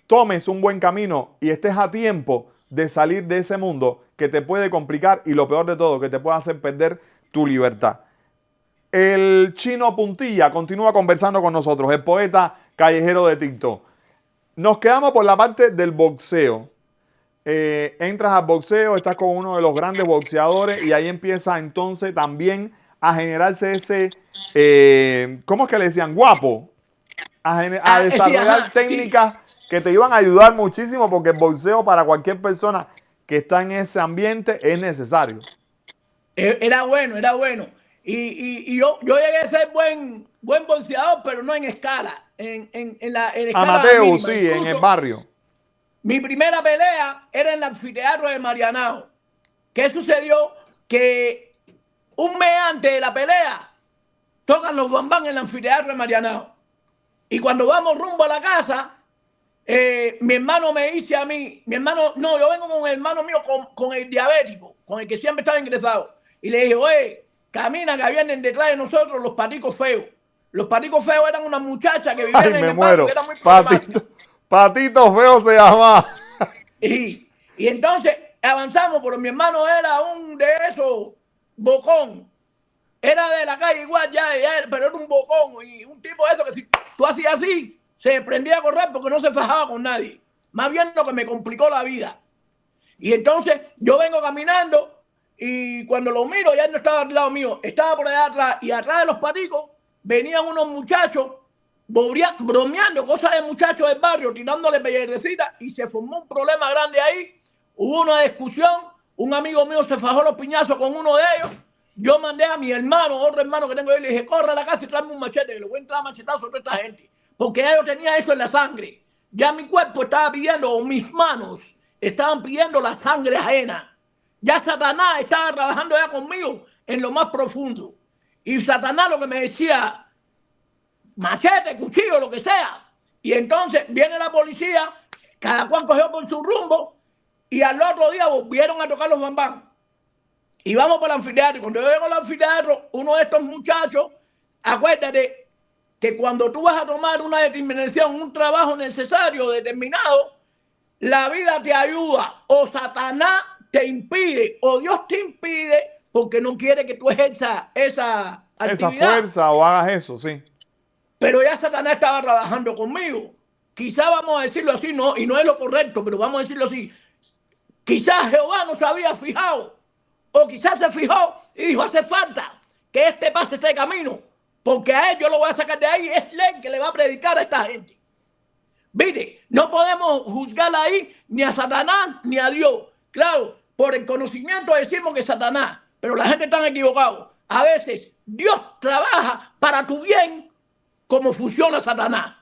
tomes un buen camino y estés a tiempo de salir de ese mundo que te puede complicar y lo peor de todo, que te puede hacer perder tu libertad. El Chino Puntilla continúa conversando con nosotros, el poeta callejero de TikTok. Nos quedamos por la parte del boxeo. Entras al boxeo, estás con uno de los grandes boxeadores y ahí empieza entonces también a generarse ese, ¿cómo es que le decían? Guapo. A desarrollar técnicas que te iban a ayudar muchísimo porque el boxeo para cualquier persona que está en ese ambiente es necesario.
Era bueno, era bueno. Y yo llegué a ser buen boxeador, pero no en escala. En la escala
Amateur,
mínima.
sí,
Incluso,
en el barrio.
mi primera pelea era en el anfiteatro de Marianao. ¿Qué sucedió? Que un mes antes de la pelea, tocan los bambán en el anfiteatro de Marianao. Y cuando vamos rumbo a la casa, mi hermano me dice a mí, yo vengo con el hermano mío, con el diabético, con el que siempre estaba ingresado. Y le dije, oye, camina que vienen detrás de nosotros los paticos feos. Los paticos feos eran una muchacha que vivían en el barrio, que era muy problemática.
Patito feo se llama.
Y entonces avanzamos, pero mi hermano era un de esos bocón. Era de la calle igual, pero era un bocón. Y un tipo de eso que si tú hacías así, se prendía a correr porque no se fajaba con nadie. Más bien lo que me complicó la vida. Y entonces yo vengo caminando y cuando lo miro ya no estaba al lado mío, estaba por allá atrás. Y atrás de los paticos venían unos muchachos bromeando, cosas de muchachos del barrio, tirándole pelletecitas y se formó un problema grande ahí. Hubo una discusión, un amigo mío se fajó los piñazos con uno de ellos. Yo mandé a mi hermano, otro hermano que tengo yo, y le dije, corre a la casa y tráeme un machete, que le voy a entrar a machetazo a toda esta gente. Porque ya yo tenía eso en la sangre. Ya mi cuerpo estaba pidiendo, o mis manos estaban pidiendo la sangre ajena. Ya Satanás estaba trabajando ya conmigo en lo más profundo. Y Satanás lo que me decía, machete, cuchillo, lo que sea. Y entonces viene la policía, cada cual cogió por su rumbo, y al otro día volvieron a tocar los bambán. Y vamos para el anfiteatro. Cuando yo llego al anfiteatro, uno de estos muchachos, acuérdate que cuando tú vas a tomar una determinación, un trabajo necesario, determinado, la vida te ayuda, o Satanás te impide, o Dios te impide, porque no quiere que tú ejerzas esa
Esa
actividad.
fuerza o hagas eso, sí.
Pero ya Satanás estaba trabajando conmigo. Quizá vamos a decirlo así, no, y no es lo correcto, pero vamos a decirlo así. Quizás Jehová no se había fijado, o quizás se fijó y dijo, hace falta que este pase este camino, porque a él yo lo voy a sacar de ahí, es ley que le va a predicar a esta gente. Mire, no podemos juzgar ahí ni a Satanás ni a Dios. Claro, por el conocimiento decimos que es Satanás, pero la gente está equivocada. A veces Dios trabaja para tu bien como funciona Satanás.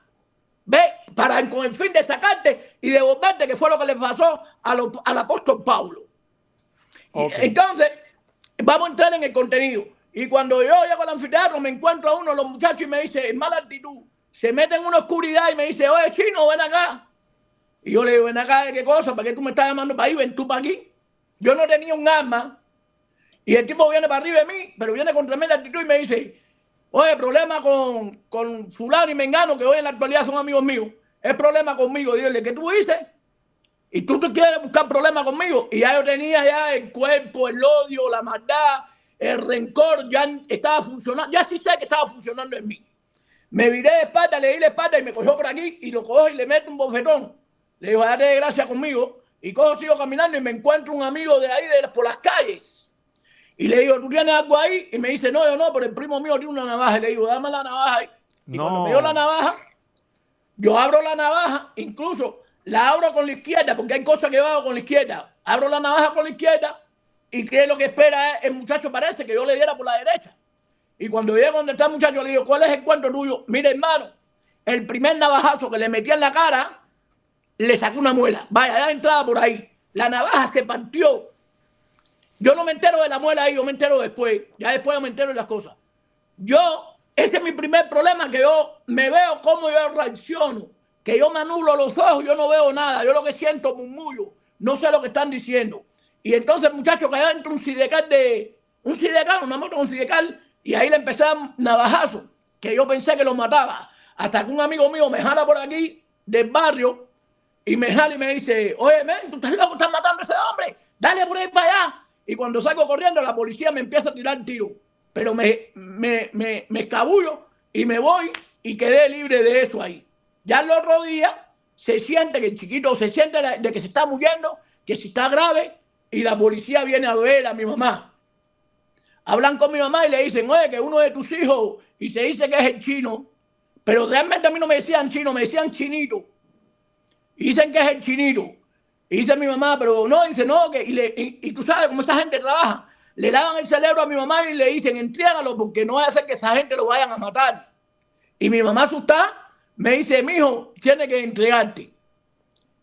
¿Ve? Con el fin de sacarte y devolverte, que fue lo que le pasó al apóstol Pablo.
Okay.
Entonces, vamos a entrar en el contenido. Y cuando yo llego al anfiteatro, me encuentro a uno de los muchachos y me dice, en mala actitud, se mete en una oscuridad y me dice, oye, chino, ven acá. Y yo le digo, ven acá, ¿de qué cosa? ¿Para qué tú me estás llamando para ahí? Ven tú para aquí. Yo no tenía un arma. Y el tipo viene para arriba de mí, pero viene con tremenda actitud y me dice, oye, problema con fulano y mengano, que hoy en la actualidad son amigos míos. Es problema conmigo. Dile, ¿qué tú dices? Y tú te quieres buscar problemas conmigo. Y ya yo tenía ya el cuerpo, el odio, la maldad, el rencor, ya estaba funcionando. Ya sí sé que estaba funcionando en mí. Me viré de espalda, le di la espalda y me cogió por aquí y lo cojo y le meto un bofetón. Le digo, date de gracia conmigo. Y cojo, sigo caminando y me encuentro un amigo de ahí por las calles. Y le digo, ¿tú tienes algo ahí? Y me dice, no, yo no, pero el primo mío tiene una navaja. Y le digo, dame la navaja ahí. Y cuando me dio la navaja, yo abro la navaja, incluso la abro con la izquierda, porque hay cosas que yo hago con la izquierda. Abro la navaja con la izquierda y ¿qué es lo que espera? El muchacho parece que yo le diera por la derecha. Y cuando llego donde está el muchacho, le digo, ¿cuál es el cuento tuyo? Mire, hermano, el primer navajazo que le metí en la cara, le saqué una muela. Vaya, ya entrada por ahí. La navaja se partió. Yo no me entero de la muela ahí, yo me entero después. Ya después yo me entero de las cosas. Ese es mi primer problema, que yo me veo cómo yo reacciono. Que yo me anulo los ojos, yo no veo nada. Yo lo que siento es murmullo. No sé lo que están diciendo. Y entonces el muchacho que adentro un sidecar, una moto con sidecar, y ahí le empecé a dar navajazo, que yo pensé que lo mataba. Hasta que un amigo mío me jala por aquí, del barrio, y me jala y me dice, oye, men, tú estás loco, estás matando a ese hombre, dale por ahí para allá. Y cuando salgo corriendo, la policía me empieza a tirar tiro. Pero me escabullo y me voy y quedé libre de eso ahí. Ya el otro día se siente que el chiquito se siente de que se está muriendo, que si está grave, y la policía viene a ver a mi mamá. Hablan con mi mamá y le dicen, oye, que uno de tus hijos, y se dice que es el chino, pero realmente a mí no me decían chino, me decían chinito. Y dicen que es el chinito. Y dice mi mamá, pero no, dice no, y tú sabes cómo esa gente trabaja. Le lavan el cerebro a mi mamá y le dicen, entrégalo, porque no va a hacer que esa gente lo vayan a matar. Y mi mamá asustada me dice, mijo, tienes que entregarte.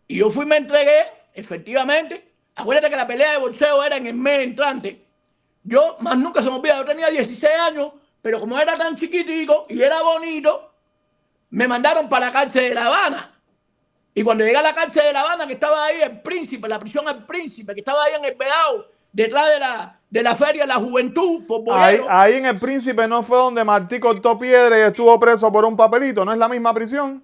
Y yo fui y me entregué, efectivamente. Acuérdate que la pelea de boxeo era en el mes entrante. Yo, más nunca se me olvida, yo tenía 16 años, pero como era tan chiquitico y era bonito, me mandaron para la cárcel de La Habana. Y cuando llegué a la cárcel de La Habana, que estaba ahí el Príncipe, la prisión El Príncipe, que estaba ahí en el Vedado, detrás de la Feria de la Juventud, por
ahí en El Príncipe no fue donde Martí cortó piedra y estuvo preso por un papelito, ¿no es la misma prisión?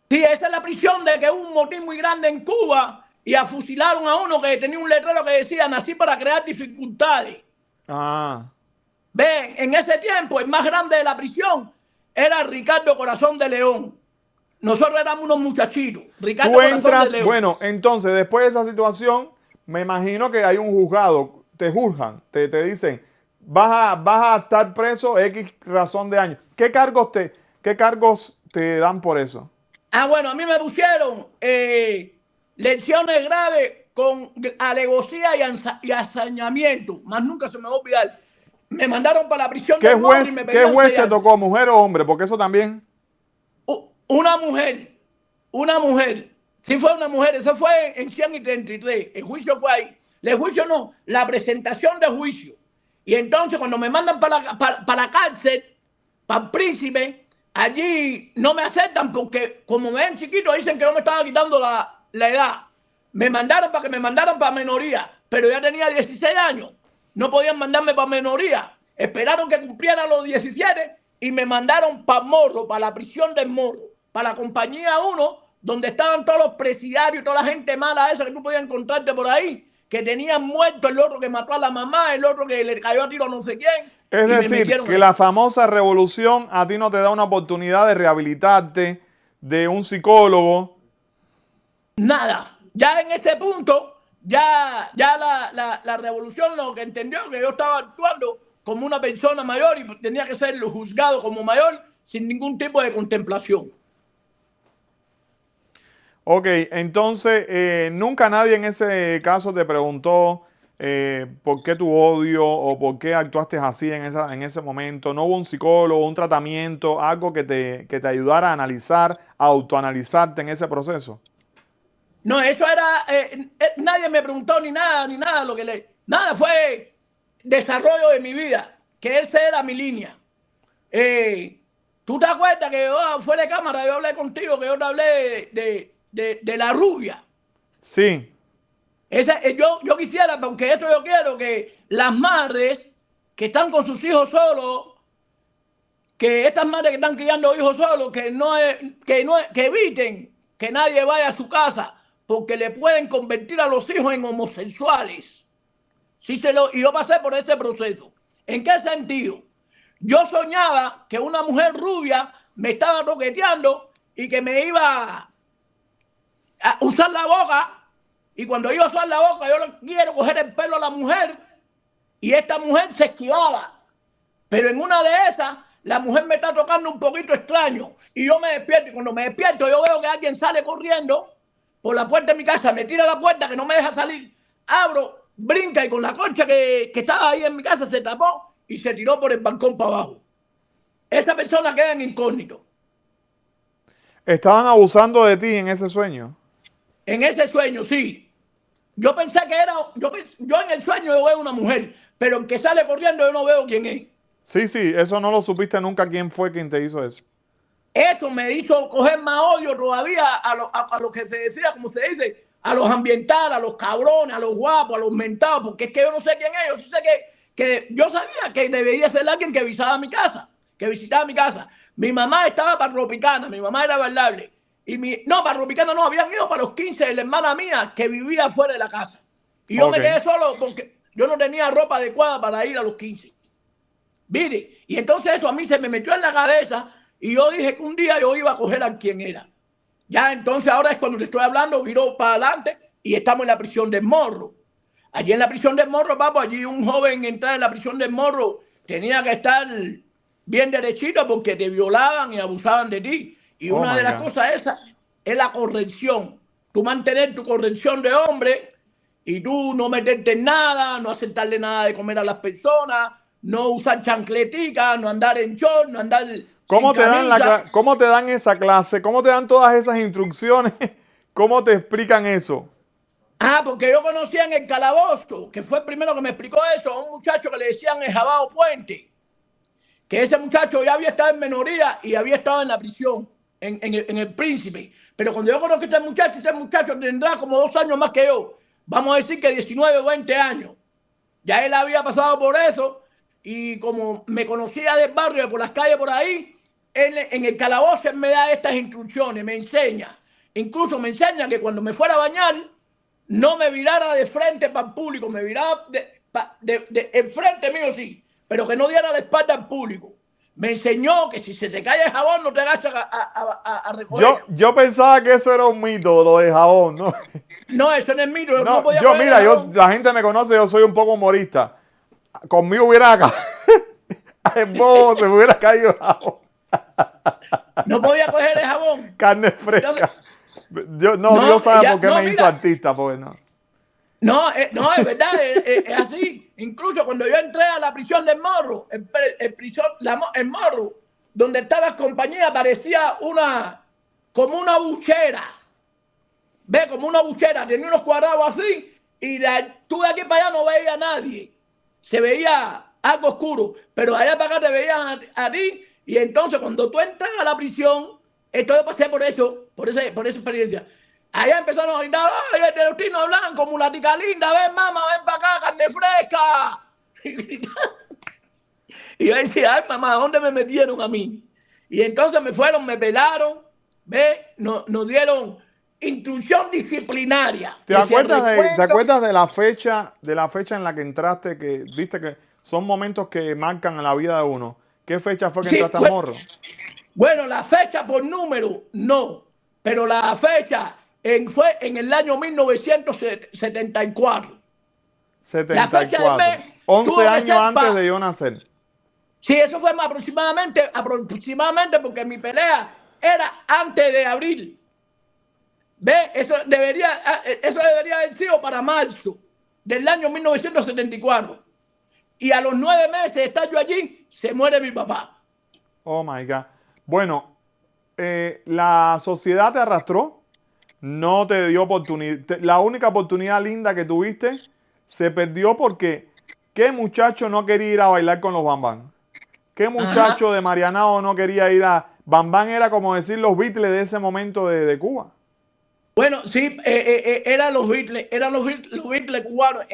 Sí, esa es la prisión de que hubo un motín muy grande en Cuba y afusilaron a uno que tenía un letrero que decía, nací para crear dificultades.
Ah.
Ven, en ese tiempo el más grande de la prisión era Ricardo Corazón de León. Nosotros éramos unos muchachitos. Ricardo
Tú
Corazón
entras,
de León.
bueno, entonces después de esa situación, me imagino que hay un juzgado, te juzgan, te dicen, vas a estar preso X razón de años. ¿Qué cargos te dan por eso?
Ah, bueno, a mí me pusieron lesiones graves con alevosía y hazañamiento. Más nunca se me va a olvidar. Me mandaron para la prisión
¿Qué
del Morro
juez,
y me
¿qué
pedían
juez
6
te
años.
tocó, mujer o hombre? Porque eso también.
Una mujer. Sí fue una mujer, eso fue en 133. El juicio fue ahí. El juicio no, la presentación de juicio. Y entonces cuando me mandan para la cárcel, para el Príncipe, allí no me aceptan porque como me ven chiquito dicen que yo me estaba quitando la edad. Me mandaron para minoría, pero ya tenía 16 años. No podían mandarme para minoría. Esperaron que cumpliera los 17 y me mandaron para Morro, para la prisión del Morro, para la compañía 1, donde estaban todos los presidiarios, toda la gente mala esa que tú podías encontrarte por ahí, que tenían muerto, el otro que mató a la mamá, el otro que le cayó a tiro a no sé quién.
Es
y me
decir,
metieron
que
ahí.
la famosa revolución a ti no te da una oportunidad de rehabilitarte, de un psicólogo.
Nada. Ya en ese punto, la revolución lo que entendió que yo estaba actuando como una persona mayor y tenía que ser juzgado como mayor sin ningún tipo de contemplación.
Ok, entonces nunca nadie en ese caso te preguntó por qué tu odio o por qué actuaste así en ese momento. No hubo un psicólogo, un tratamiento, algo que te ayudara a analizar, a autoanalizarte en ese proceso.
No, eso era, nadie me preguntó ni nada, nada fue desarrollo de mi vida, que esa era mi línea. ¿Tú te acuerdas que fuera de cámara yo hablé contigo, que yo te hablé de la rubia?
Sí,
Yo quisiera, porque esto yo quiero que las madres que están con sus hijos solos, que estas madres que están criando hijos solos, que eviten que nadie vaya a su casa, porque le pueden convertir a los hijos en homosexuales. Y yo pasé por ese proceso. ¿En qué sentido? Yo soñaba que una mujer rubia me estaba toqueteando y que me iba a usar la boca. Y cuando iba a usar la boca, yo le quiero coger el pelo a la mujer y esta mujer se esquivaba. Pero en una de esas, la mujer me está tocando un poquito extraño y yo me despierto. Y cuando me despierto, yo veo que alguien sale corriendo por la puerta de mi casa, me tira la puerta que no me deja salir. Abro, brinca y con la concha que estaba ahí en mi casa se tapó y se tiró por el balcón para abajo. Esa persona queda en incógnito.
estaban abusando de ti en ese sueño.
En ese sueño, sí. Yo pensé que era, yo en el sueño yo veo una mujer, pero el que sale corriendo yo no veo quién es.
Sí, sí, eso no lo supiste nunca quién fue quien te hizo eso.
Eso me hizo coger más odio todavía a lo que se decía, como se dice, a los ambientales, a los cabrones, a los guapos, a los mentados, porque es que yo no sé quién es. Yo sí sé que yo sabía que debería ser alguien que visitaba mi casa, que visitaba mi casa. Mi mamá estaba para Tropicana, mi mamá era bailable. No, para Tropicana no, habían ido para los 15 de la hermana mía que vivía fuera de la casa. Y yo me quedé solo porque yo no tenía ropa adecuada para ir a los 15. Mire, y entonces eso a mí se me metió en la cabeza y yo dije que un día yo iba a coger a quien era. Ya entonces ahora es cuando te estoy hablando, viró para adelante y estamos en la prisión del Morro. Allí en la prisión del Morro, papo, allí un joven entrar en la prisión del Morro tenía que estar bien derechito porque te violaban y abusaban de ti. Y una de las cosas esas es la corrección. Tú mantener tu corrección de hombre y tú no meterte en nada, no aceptarle nada de comer a las personas, no usar chancletica, no andar en short, no andar
¿Cómo
sin
te dan
camisa.
cómo te dan esa clase? ¿Cómo te dan todas esas instrucciones? ¿Cómo te explican eso?
Porque yo conocía en el calabozo, que fue el primero que me explicó eso, a un muchacho que le decían el Jabao Puente, que ese muchacho ya había estado en minoría y había estado en la prisión, en el Príncipe. Pero cuando yo conozco a ese muchacho tendrá como 2 años más que yo. Vamos a decir que 19 o 20 años. Ya él había pasado por eso y como me conocía del barrio, por las calles por ahí, él, en el calabozo él me da estas instrucciones, me enseña. Incluso me enseña que cuando me fuera a bañar, no me virara de frente para el público, me virara el frente mío sí, pero que no diera la espalda al público. Me enseñó que si se te cae el jabón no te agachas a recoger.
Yo pensaba que eso era un mito, lo de jabón, ¿no?
No, eso no es mito. Yo no
No,
podía
yo
coger el
mira,
jabón.
la gente me conoce, yo soy un poco humorista. Conmigo hubiera acá. En bobo se me hubiera caído jabón.
No podía coger el jabón.
Carne fresca.
Entonces,
Dios sabe por qué me hizo
mira,
artista, pues no.
no, es verdad, es así. Incluso cuando yo entré a la prisión del Morro, el Morro, donde está la compañía, parecía como una buchera. Ve, como una buchera, tenía unos cuadrados así, y tú de aquí para allá no veía a nadie. Se veía algo oscuro, pero de allá para acá te veían a ti, y entonces cuando tú entras a la prisión, esto yo pasé por esa experiencia. Allá empezaron a gritar, ¡ay, el delfino blanco, mulatica linda! ¡Ven, mamá, ven para acá, carne fresca! Y yo decía, ¡ay, mamá, ¿dónde me metieron a mí? Y entonces me fueron, me pelaron, ¿ves? Nos dieron instrucción disciplinaria.
¿Te acuerdas de la fecha en la que entraste, que viste que son momentos que marcan en la vida de uno? ¿Qué fecha fue que
Sí,
entraste al morro?
bueno, la fecha por número, no, pero la fecha fue en el año 1974. La fecha del
74.
mes
11
tuvo que
años
ser
antes de yo nacer.
Sí, eso fue aproximadamente porque mi pelea era antes de abril. ¿Ve? Eso debería haber sido para marzo del año 1974. Y a los 9 meses de estar yo allí, se muere mi papá.
Oh my God. Bueno, la sociedad te arrastró, no te dio oportunidad. La única oportunidad linda que tuviste se perdió porque ¿qué muchacho no quería ir a bailar con los Bambán? ¿Qué muchacho
Ajá.
de Marianao no quería ir a... Bambán era como decir los Beatles de ese momento de Cuba.
Bueno, sí, eran los Beatles cubanos,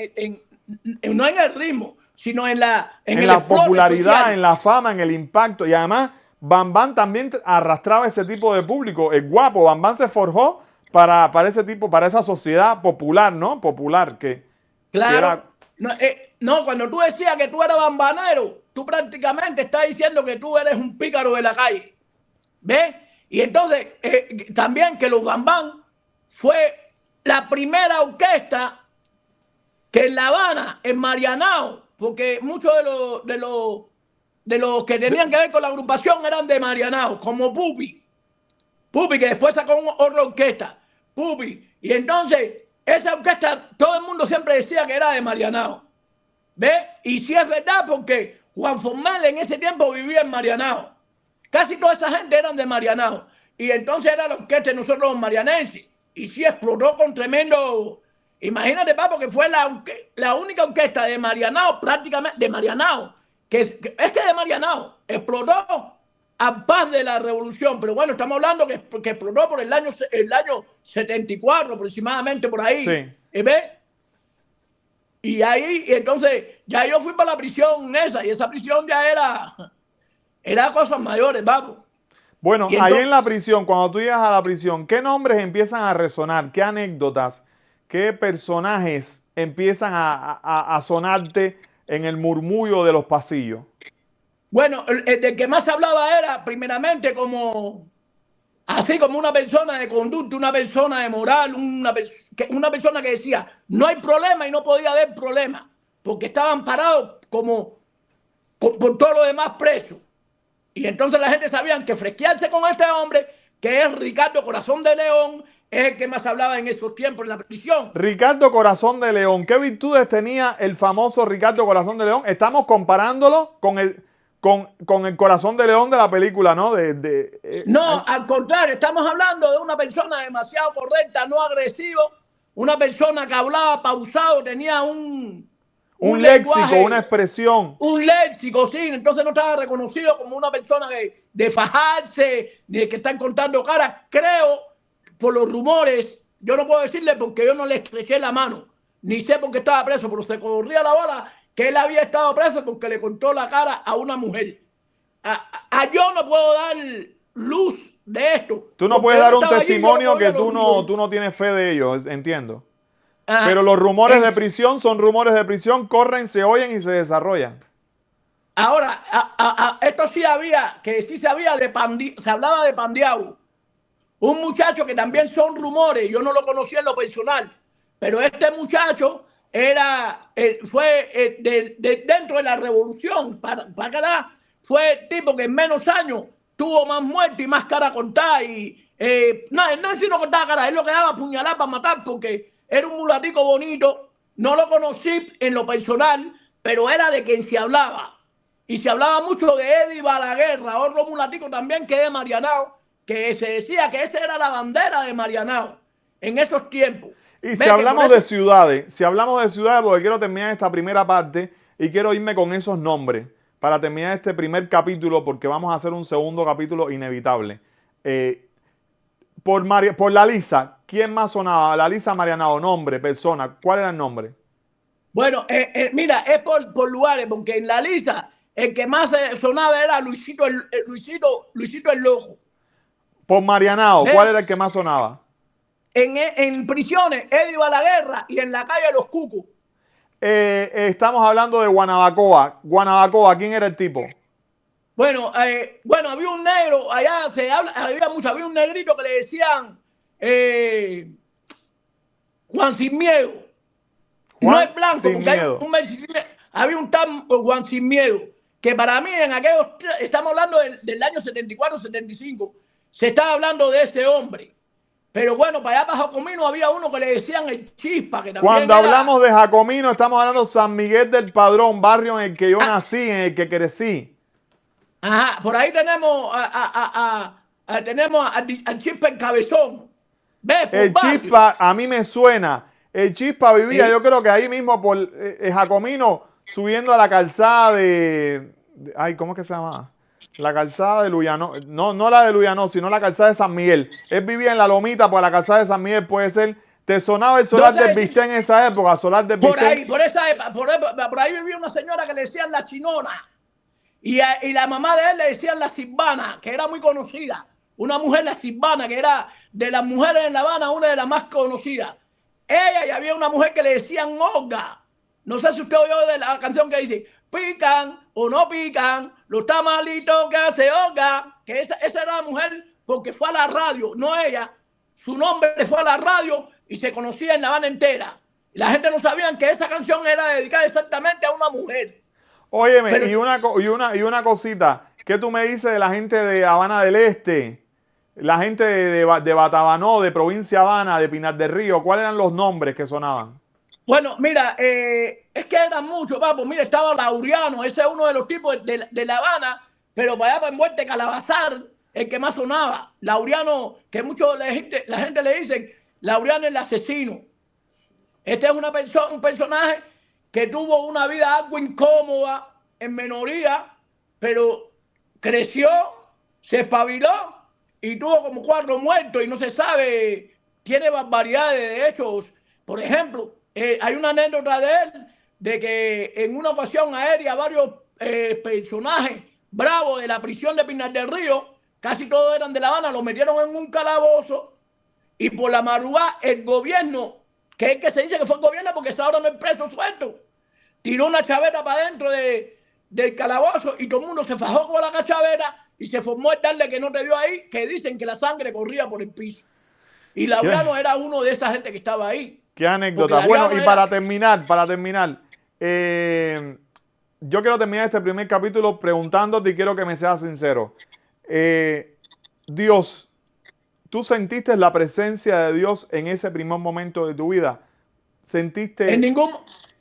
no en el ritmo, sino en
En
el
la
explote
popularidad,
social.
en la fama, en el impacto. Y además, Bambán también arrastraba ese tipo de público. El guapo, Bambán se forjó para ese tipo, para esa sociedad popular, ¿no? Popular, que
Claro.
era...
No, no, cuando tú decías que tú eras bambanero, tú prácticamente estás diciendo que tú eres un pícaro de la calle. ¿Ves? Y entonces, también que los Bambán fue la primera orquesta que en La Habana, en Marianao, porque muchos de los que tenían que ver con la agrupación eran de Marianao, como Pupi. Pupi, que después sacó otra orquesta. Pupi. Y entonces, esa orquesta, todo el mundo siempre decía que era de Marianao. ¿Ves? Y sí es verdad, porque Juan Formel en ese tiempo vivía en Marianao. Casi toda esa gente eran de Marianao. Y entonces era la orquesta de nosotros los marianenses. Y sí explotó con tremendo... Imagínate, papo, que fue la única orquesta de Marianao, prácticamente, de Marianao, que de Marianao explotó a paz de la revolución. Pero bueno, estamos hablando que explotó por el año 74 aproximadamente, por ahí.
Sí.
¿Ves? Y ahí, entonces, ya yo fui para la prisión esa, y esa prisión ya era cosas mayores, vamos.
Bueno,
Y
ahí
entonces,
en la prisión, cuando tú llegas a la prisión, ¿qué nombres empiezan a resonar? ¿Qué anécdotas? ¿Qué personajes empiezan a sonarte en el murmullo de los pasillos?
bueno, el que más hablaba era primeramente así como una persona de conducta, una persona de moral, una persona que decía, no hay problema y no podía haber problema, porque estaban parados por todo lo demás presos. Y entonces la gente sabía que fresquearse con este hombre, que es Ricardo Corazón de León, es el que más hablaba en esos tiempos en la prisión.
Ricardo Corazón de León. ¿Qué virtudes tenía el famoso Ricardo Corazón de León? Estamos comparándolo con el Corazón de León de la película, ¿no?
No, al contrario, estamos hablando de una persona demasiado correcta, no agresivo, una persona que hablaba pausado, tenía un
léxico,
lenguaje,
una expresión.
un léxico, sí, entonces no estaba reconocido como una persona de fajarse, de que están contando caras. Creo, por los rumores, yo no puedo decirle porque yo no le estreché la mano, ni sé por qué estaba preso, pero se corría la bola que él había estado preso porque le contó la cara a una mujer. Yo no puedo dar luz de esto.
Tú no puedes dar un testimonio que tú no tienes fe de ellos, entiendo.
Ajá.
Pero los rumores de prisión son rumores de prisión, corren, se oyen y se desarrollan.
Ahora, esto sí se hablaba de Pandiao. Un muchacho que también son rumores, yo no lo conocía en lo personal, pero este muchacho fue dentro de la revolución, para acá, fue el tipo que en menos años tuvo más muerte y más cara cortada. Y no es si no cortaba cara, él lo que daba apuñalar para matar, porque era un mulatico bonito. No lo conocí en lo personal, pero era de quien se hablaba. Y se hablaba mucho de Eddie Balaguer, otro mulatico también que es de Marianao, que se decía que esa era la bandera de Marianao en esos tiempos.
Y si hablamos de ciudades, porque quiero terminar esta primera parte y quiero irme con esos nombres para terminar este primer capítulo, porque vamos a hacer un segundo capítulo inevitable. Por la Lisa, ¿quién más sonaba? La Lisa Marianao, nombre, persona, ¿cuál era el nombre?
Bueno, mira, es por lugares, porque en la Lisa el que más sonaba era Luisito el Lojo.
Por Marianao, ¿cuál era el que más sonaba?
en prisiones, él iba a la guerra y en la calle los cucos.
Estamos hablando de Guanabacoa. Guanabacoa, ¿quién era el tipo?
Bueno, había un negro, allá había un negrito que le decían Juan Sin Miedo.
Juan
No es blanco,
Sin
porque
Miedo.
había un tal Juan Sin Miedo, que para mí en aquellos, estamos hablando del año 74, 75, se estaba hablando de ese hombre. Pero bueno, para allá para Jacomino había uno que le decían el Chispa, que también
Cuando hablamos de Jacomino, estamos hablando de San Miguel del Padrón, barrio en el que yo nací, en el que crecí.
Ajá, por ahí tenemos al Chispa el Cabezón. ¿Ves?
El Chispa, a mí me suena. El Chispa vivía,
¿Sí?
yo creo que ahí mismo por Jacomino, subiendo a la calzada ay, ¿cómo es que se llama? La calzada de Luyano. No la de Luyano, sino la calzada de San Miguel. Él vivía en la lomita, por la calzada de San Miguel, puede ser. ¿Te sonaba el Solar del Vistén en esa época? Solar del
Por
Vistén.
ahí, por ahí vivía una señora que le decían la Chinona. Y la mamá de él le decían la Silvana, que era muy conocida. Una mujer, la Silvana, que era de las mujeres en La Habana, una de las más conocidas. Ella, y había una mujer que le decían Olga. No sé si usted oyó de la canción que dice, pican o no pican los tamalitos que hace Olga. Que esa era la mujer porque fue a la radio, no ella. Su nombre fue a la radio y se conocía en La Habana entera. Y la gente no sabía que esa canción era dedicada exactamente a una mujer.
Óyeme,
Pero,
y una cosita. ¿Qué tú me dices de la gente de Habana del Este? La gente de Batabanó, de provincia Habana, de Pinar del Río. ¿Cuáles eran los nombres que sonaban?
bueno, mira, es que eran muchos, papo. Mira, estaba Laureano, ese es uno de los tipos de La Habana, pero para allá para en Muerte Calabazar, el que más sonaba. Laureano, que la gente le dice, Laureano el asesino. Este es un personaje que tuvo una vida algo incómoda, en minoría, pero creció, se espabiló y tuvo como 4 muertos y no se sabe, tiene barbaridades de hechos. Por ejemplo, hay una anécdota de él, de que en una ocasión aérea varios personajes bravos de la prisión de Pinar del Río, casi todos eran de La Habana, los metieron en un calabozo y por la madrugada el gobierno, que es el que se dice que fue el gobierno porque hasta ahora no es preso suelto, tiró una chaveta para dentro del calabozo y todo el mundo se fajó con la chaveta y se formó el darle que no te vio ahí, que dicen que la sangre corría por el piso. Y Laureano era uno de esa gente que estaba ahí.
Qué anécdota. Bueno, y para terminar, yo quiero terminar este primer capítulo preguntándote y quiero que me seas sincero. Dios, ¿tú sentiste la presencia de Dios en ese primer momento de tu vida? ¿Sentiste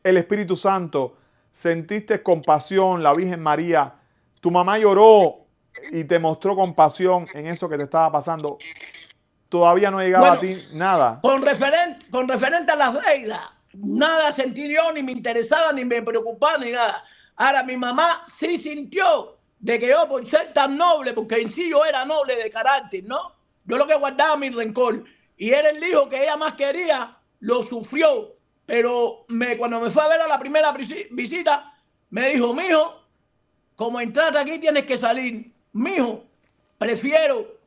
el Espíritu Santo? ¿Sentiste compasión, la Virgen María? ¿Tu mamá lloró y te mostró compasión en eso que te estaba pasando? Todavía no llegaba a ti nada.
Con referente a las deudas, nada sentí yo, ni me interesaba, ni me preocupaba, ni nada. Ahora, mi mamá sí sintió de que yo, por ser tan noble, porque en sí yo era noble de carácter, ¿no? Yo lo que guardaba mi rencor. Y era el hijo que ella más quería, lo sufrió. Pero cuando me fue a ver a la primera visita, me dijo, mijo, como entraste aquí tienes que salir. Mijo, prefiero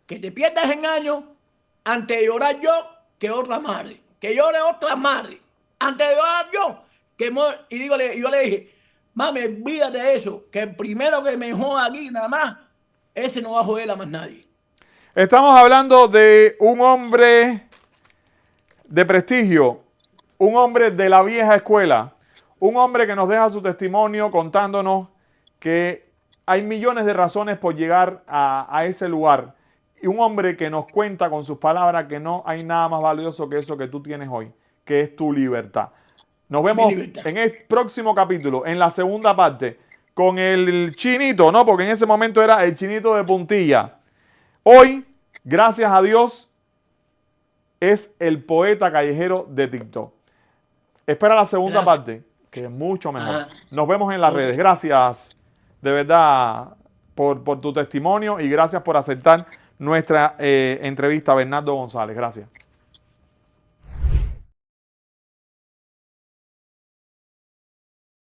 que te pierdas en años antes de llorar yo que otra madre. Que llore otra madre. Antes de llorar yo. Y yo le dije, mami, olvídate de eso. Que el primero que me joda aquí nada más, ese no va a joder a más nadie.
Estamos hablando de un hombre de prestigio. Un hombre de la vieja escuela. Un hombre que nos deja su testimonio contándonos que hay millones de razones por llegar a ese lugar. Y un hombre que nos cuenta con sus palabras que no hay nada más valioso que eso que tú tienes hoy, que es tu libertad. Nos vemos en el próximo capítulo, en la segunda parte, con el chinito, ¿no? Porque en ese momento era el chinito de Puntilla. Hoy, gracias a Dios, es el poeta callejero de TikTok. Espera la segunda parte, que es mucho mejor. Nos vemos en las redes. Gracias, de verdad, por tu testimonio y gracias por aceptar nuestra entrevista, Bernardo González. Gracias.